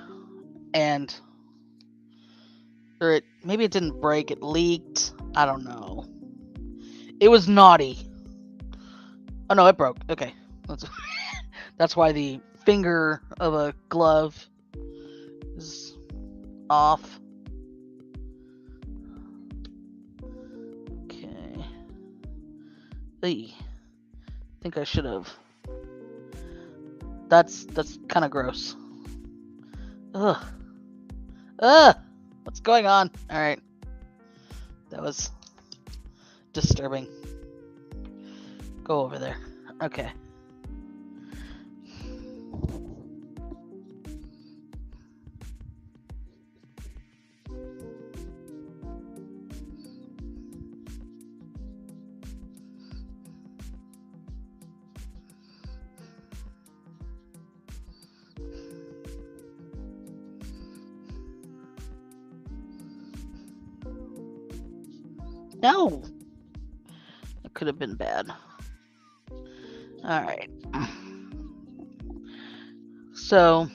or maybe it didn't break, it leaked. I don't know. It was naughty. Oh no, it broke. Okay, that's why the finger of a glove is off. Okay. I think I should have. That's kind of gross. Ugh. What's going on? All right. That was disturbing. Go over there. Okay. No! That could have been bad. Alright. So,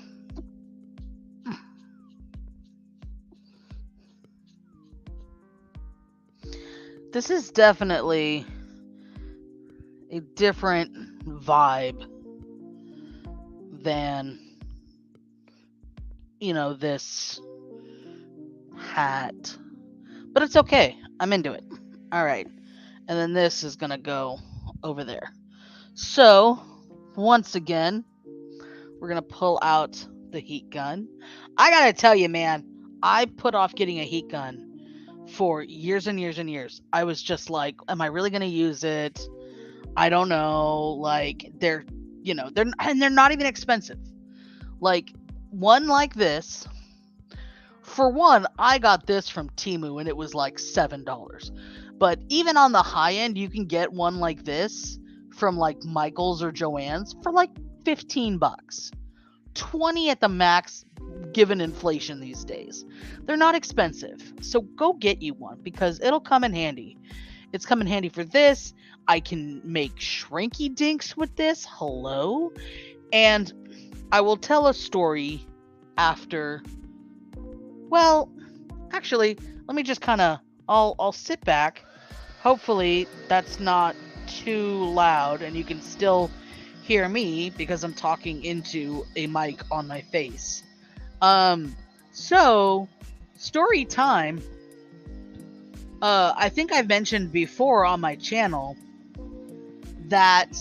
this is definitely a different vibe than, this hat. But it's okay. I'm into it. Alright. And then this is gonna go over there. So, once again, we're gonna pull out the heat gun. I gotta tell you, man, I put off getting a heat gun for years and years and years. I was just like, am I really going to use it? I don't know. Like they're, they're not even expensive. Like one like this, for one, I got this from Temu and it was like $7. But even on the high end, you can get one like this from like Michael's or Joann's for like 15 bucks. 20 at the max given inflation these days. They're not expensive. So go get you one because it'll come in handy. It's come in handy for this. I can make shrinky dinks with this. Hello. And I will tell a story after. Well, actually, let me just kind of I'll sit back. Hopefully that's not too loud and you can still hear me because I'm talking into a mic on my face. So story time. I think I've mentioned before on my channel that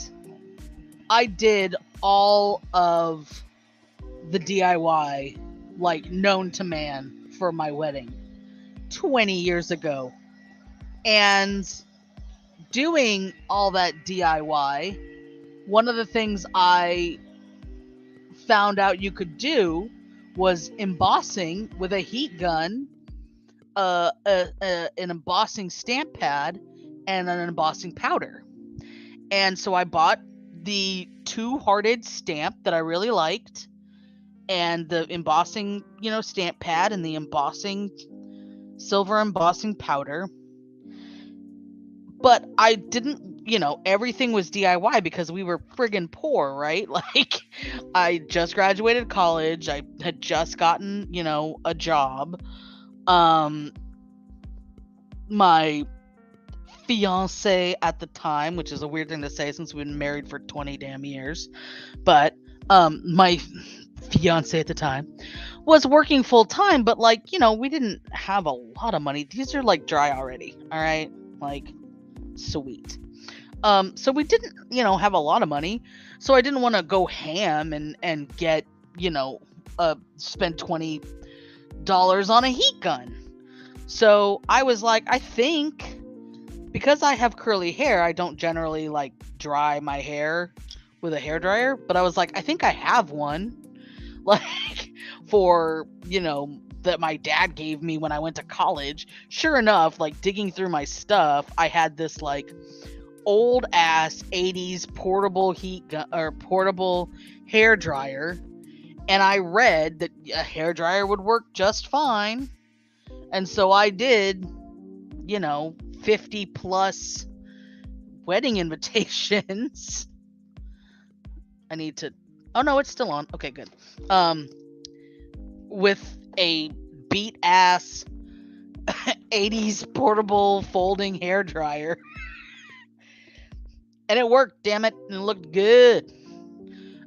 I did all of the DIY like known to man for my wedding 20 years ago. And doing all that DIY, one of the things I found out you could do was embossing with a heat gun, an embossing stamp pad, and an embossing powder. And so I bought the two-hearted stamp that I really liked, and the embossing, stamp pad and the embossing silver embossing powder. But I didn't, everything was DIY because we were friggin' poor, right? Like, I just graduated college. I had just gotten, a job. My fiance at the time, which is a weird thing to say since we've been married for 20 damn years, but my fiance at the time was working full time, but like, we didn't have a lot of money. These are like dry already, all right? Like, sweet. So we didn't, have a lot of money, so I didn't want to go ham and get, spend $20 on a heat gun. So I was like, I think because I have curly hair, I don't generally like dry my hair with a hairdryer, but I was like, I think I have one, like for, that my dad gave me when I went to college. Sure enough, like digging through my stuff, I had this like old ass 80s portable heat gun or portable hair dryer, and I read that a hair dryer would work just fine. And so I did, 50 plus wedding invitations. I need to. Oh no, it's still on. Okay, good. With a beat ass 80s portable folding hair dryer. And it worked, damn it, and it looked good.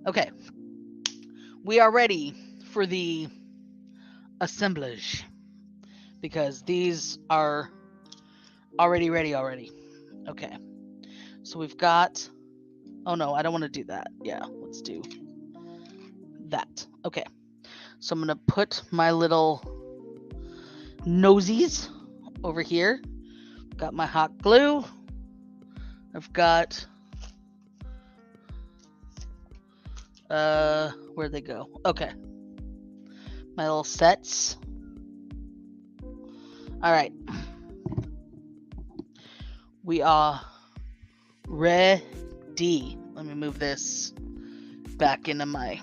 Okay. We are ready for the assemblage because these are already ready already. Okay. So we've got. Oh no, I don't want to do that. Yeah, let's do that. Okay. So I'm going to put my little nosies over here. Got my hot glue. I've got where'd they go? Okay. My little sets. All right. We are ready. Let me move this back into my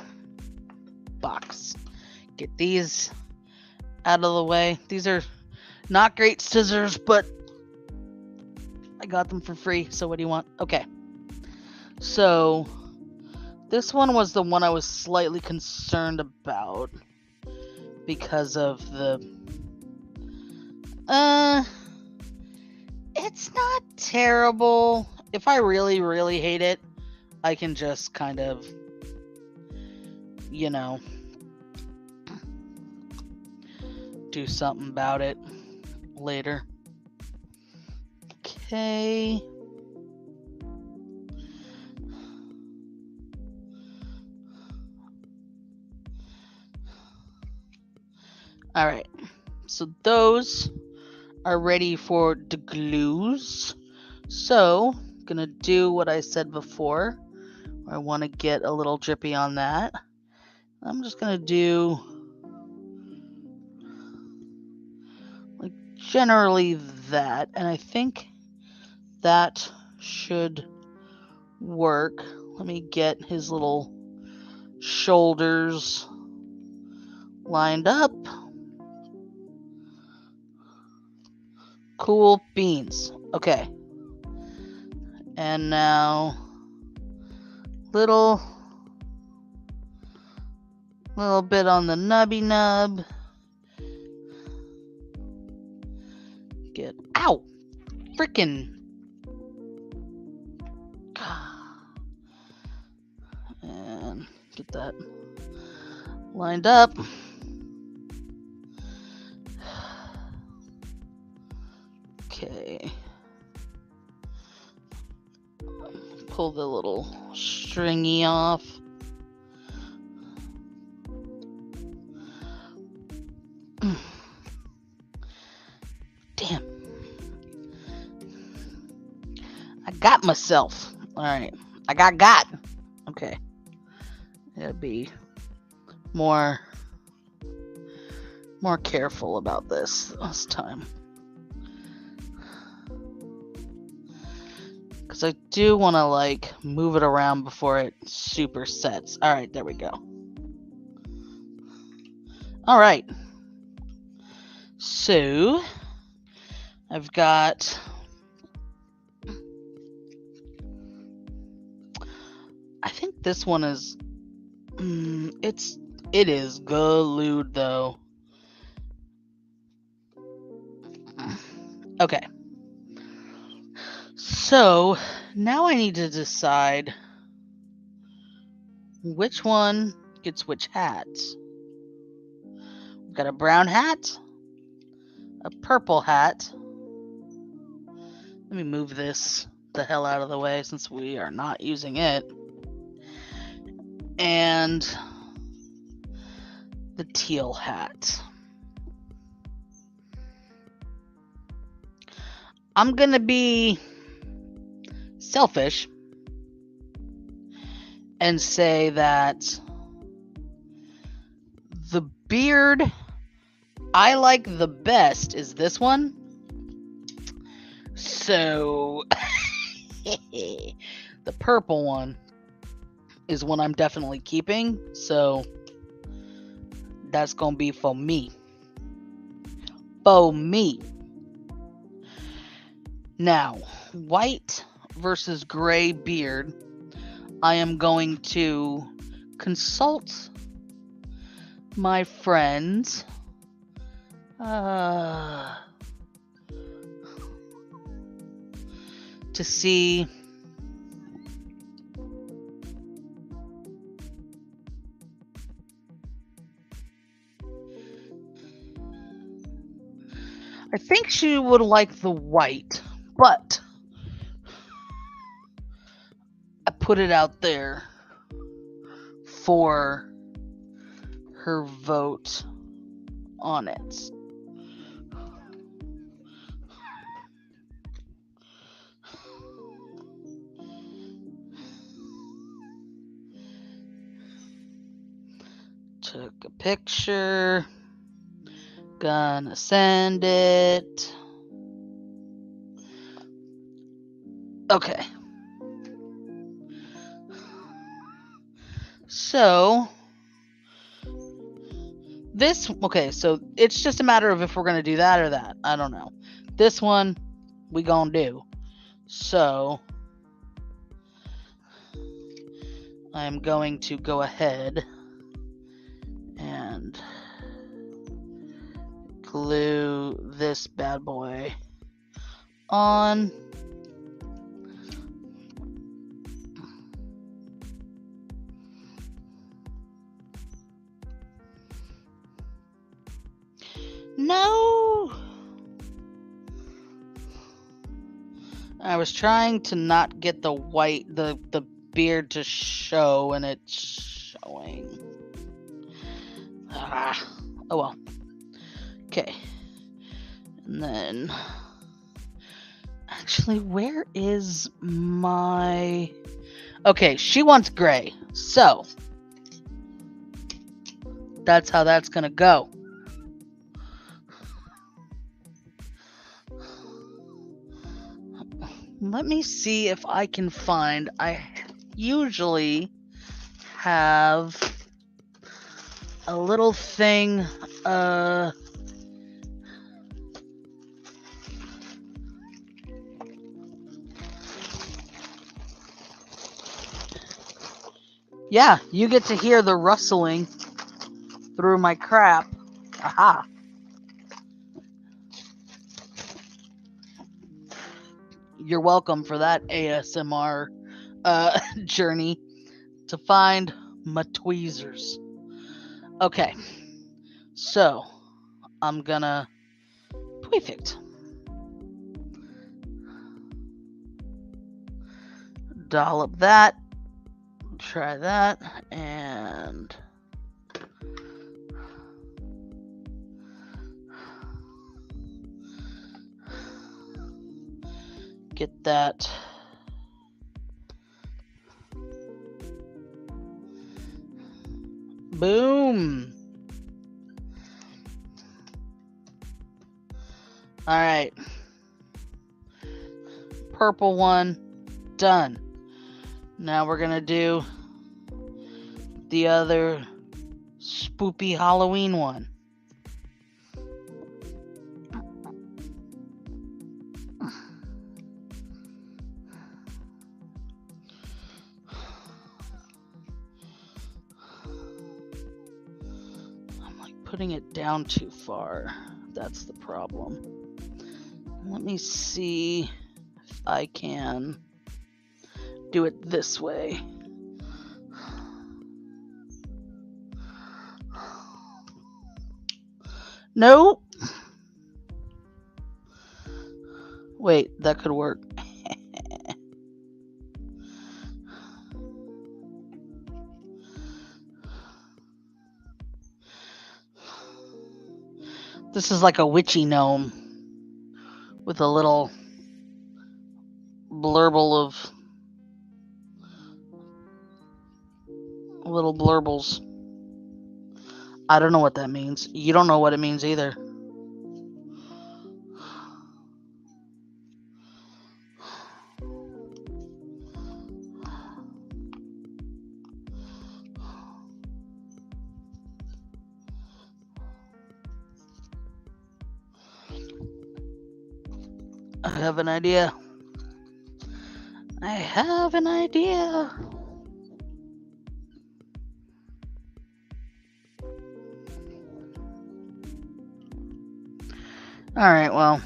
box. Get these out of the way. These are not great scissors, but I got them for free. So what do you want? Okay. So this one was the one I was slightly concerned about because of the it's not terrible. If I really, really hate it, I can just kind of, do something about it later. Okay. All right. So those are ready for the glues. So, gonna do what I said before. I want to get a little drippy on that. I'm just gonna do like generally that, and I think that should work. Let me get his little shoulders lined up. Cool beans. Okay. And now little bit on the nubby nub. Get ow! Frickin' and get that lined up. Okay. Pull the little stringy off. Damn. I got myself. Alright. I got. Okay. Gotta be more careful about this time. Because I do want to like move it around before it super sets. Alright, there we go. Alright. So, I've got I think this one is it is glued though. Okay. So, now I need to decide which one gets which hats. We've got a brown hat, a purple hat. Let me move this the hell out of the way since we are not using it. And the teal hat. I'm gonna be selfish and say that the beard I like the best is this one. So the purple one is one I'm definitely keeping. So that's gonna be for me. For me. Now, white versus gray beard. I am going to consult my friends. To see I think she would like the white, but I put it out there for her vote on it. Took a picture. Gonna send it. Okay. So so it's just a matter of if we're gonna do that or that. I don't know. This one we gonna do. So I'm going to go ahead and glue this bad boy on. No! I was trying to not get the white, the beard to show, and it's showing. Oh well. Okay. And then, actually, where is my... Okay, she wants gray. So, that's how that's going to go. Let me see if I can find... I usually have a little thing... Yeah, you get to hear the rustling through my crap. Aha. You're welcome for that ASMR journey to find my tweezers. Okay, so I'm gonna perfect. Dollop that. Try that and get that. Boom. All right. Purple one done. Now we're gonna do the other spoopy Halloween one. I'm like putting it down too far. That's the problem. Let me see if I can do it this way. Nope. Wait, that could work. This is like a witchy gnome with a little blurble of little blurbles. I don't know what that means. You don't know what it means either. I have an idea. I have an idea. Alright, well.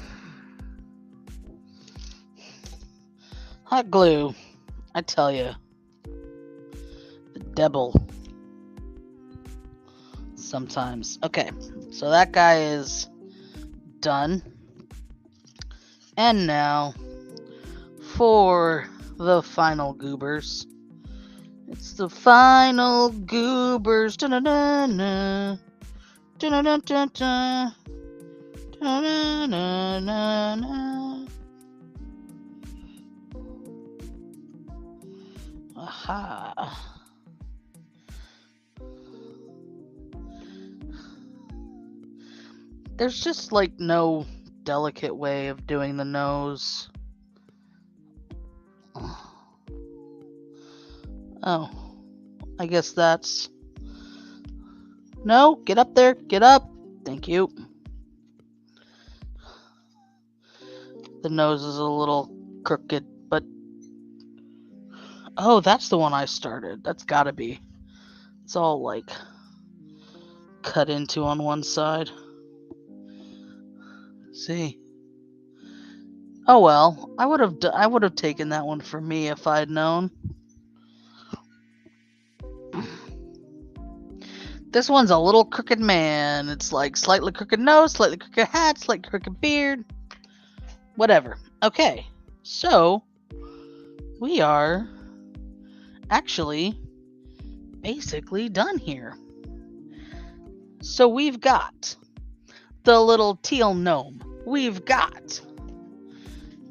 Hot glue. I tell you. The devil. Sometimes. Okay, so that guy is done. And now, for the final goobers. It's the final goobers. Da-na-na-na. Da-na-na-na-na. Da-na-na-na-na. Aha. There's just like no delicate way of doing the nose. Oh, I guess that's... No, get up there, get up. Thank you. The nose is a little crooked, but... Oh, that's the one I started. That's gotta be. It's all like cut into on one side. See? Oh well, I would have taken that one for me if I'd known. This one's a little crooked man. It's like slightly crooked nose, slightly crooked hat, slightly crooked beard. Whatever. Okay, so we are actually basically done here. So we've got the little teal gnome. we've got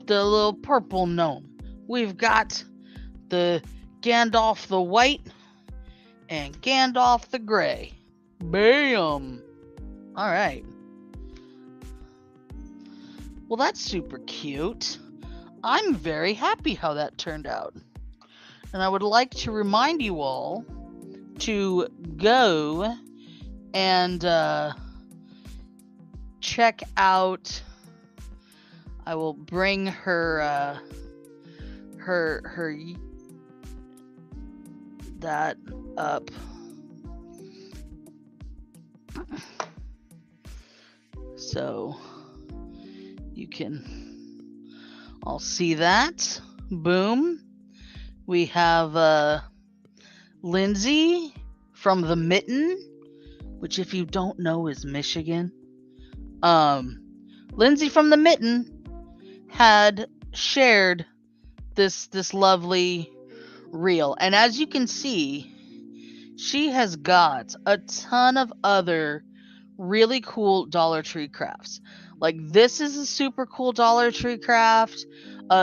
the little purple gnome. We've got the Gandalf the White and Gandalf the Gray. Bam! Alright. Well, that's super cute. I'm very happy how that turned out. And I would like to remind you all to go and check out. I will bring her that up. So you can all see that. Boom. We have Lindsay from the Mitten, which if you don't know is Michigan. Lindsay from the Mitten had shared this lovely reel, and as you can see, she has got a ton of other really cool Dollar Tree crafts. Like this is a super cool Dollar Tree craft,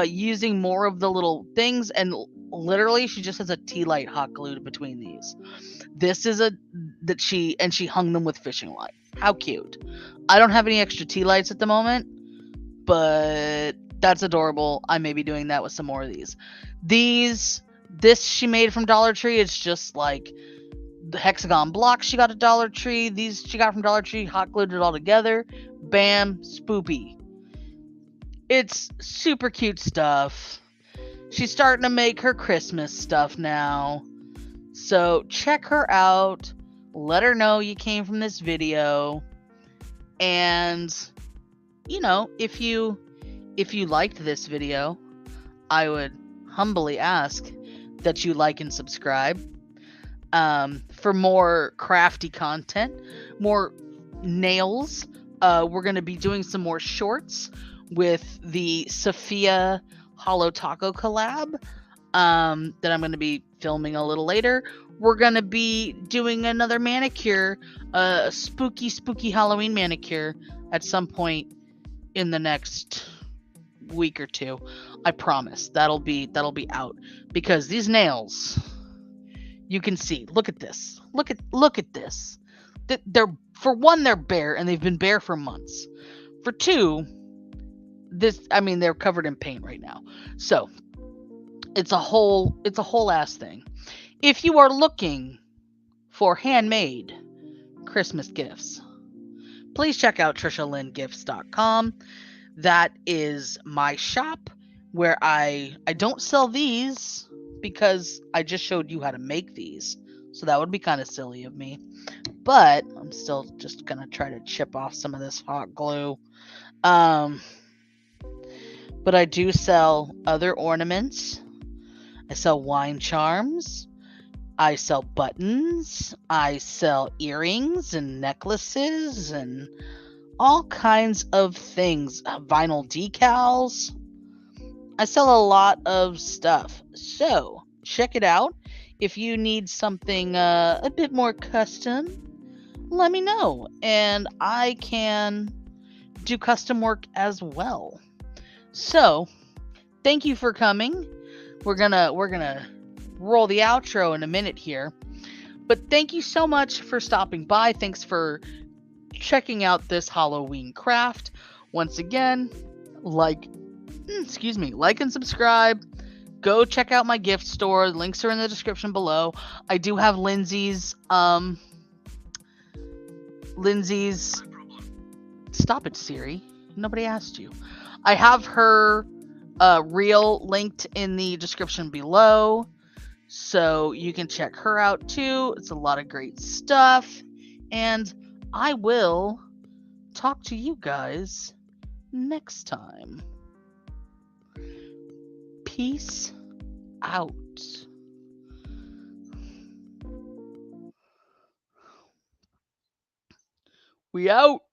using more of the little things, and literally she just has a tea light hot glued between these. This is she hung them with fishing line. How cute. I don't have any extra tea lights at the moment, but that's adorable. I may be doing that with some more of these. This she made from Dollar Tree. It's just like the hexagon blocks she got at Dollar Tree. These she got from Dollar Tree, hot glued it all together. Bam, spoopy. It's super cute stuff. She's starting to make her Christmas stuff now. So check her out. Let her know you came from this video. And if you liked this video, I would humbly ask that you like and subscribe for more crafty content, more nails. We're going to be doing some more shorts with the Sophia Hollow Taco collab that I'm going to be filming a little later. We're going to be doing another manicure, a spooky Halloween manicure at some point in the next week or two. I promise that'll be out, because these nails, you can see, look at this. Look at this. They're, for one, they're bare, and they've been bare for months. For two, they're covered in paint right now. So, it's a whole ass thing. If you are looking for handmade Christmas gifts, please check out TrishaLynGifts.com. That is my shop, where I don't sell these because I just showed you how to make these. So that would be kind of silly of me. But I'm still just going to try to chip off some of this hot glue. But I do sell other ornaments. I sell wine charms. I sell buttons. I sell earrings and necklaces and all kinds of things. Vinyl decals. I sell a lot of stuff. So check it out. If you need something a bit more custom, let me know, and I can do custom work as well. So thank you for coming. We're gonna roll the outro in a minute here, but thank you so much for stopping by. Thanks for checking out this Halloween craft. Once again, like and subscribe. Go check out my gift store. Links are in the description below. I do have Lindsay's stop it, Siri. Nobody asked you. I have her reel linked in the description below, so you can check her out too. It's a lot of great stuff, and I will talk to you guys next time. Peace out. We out.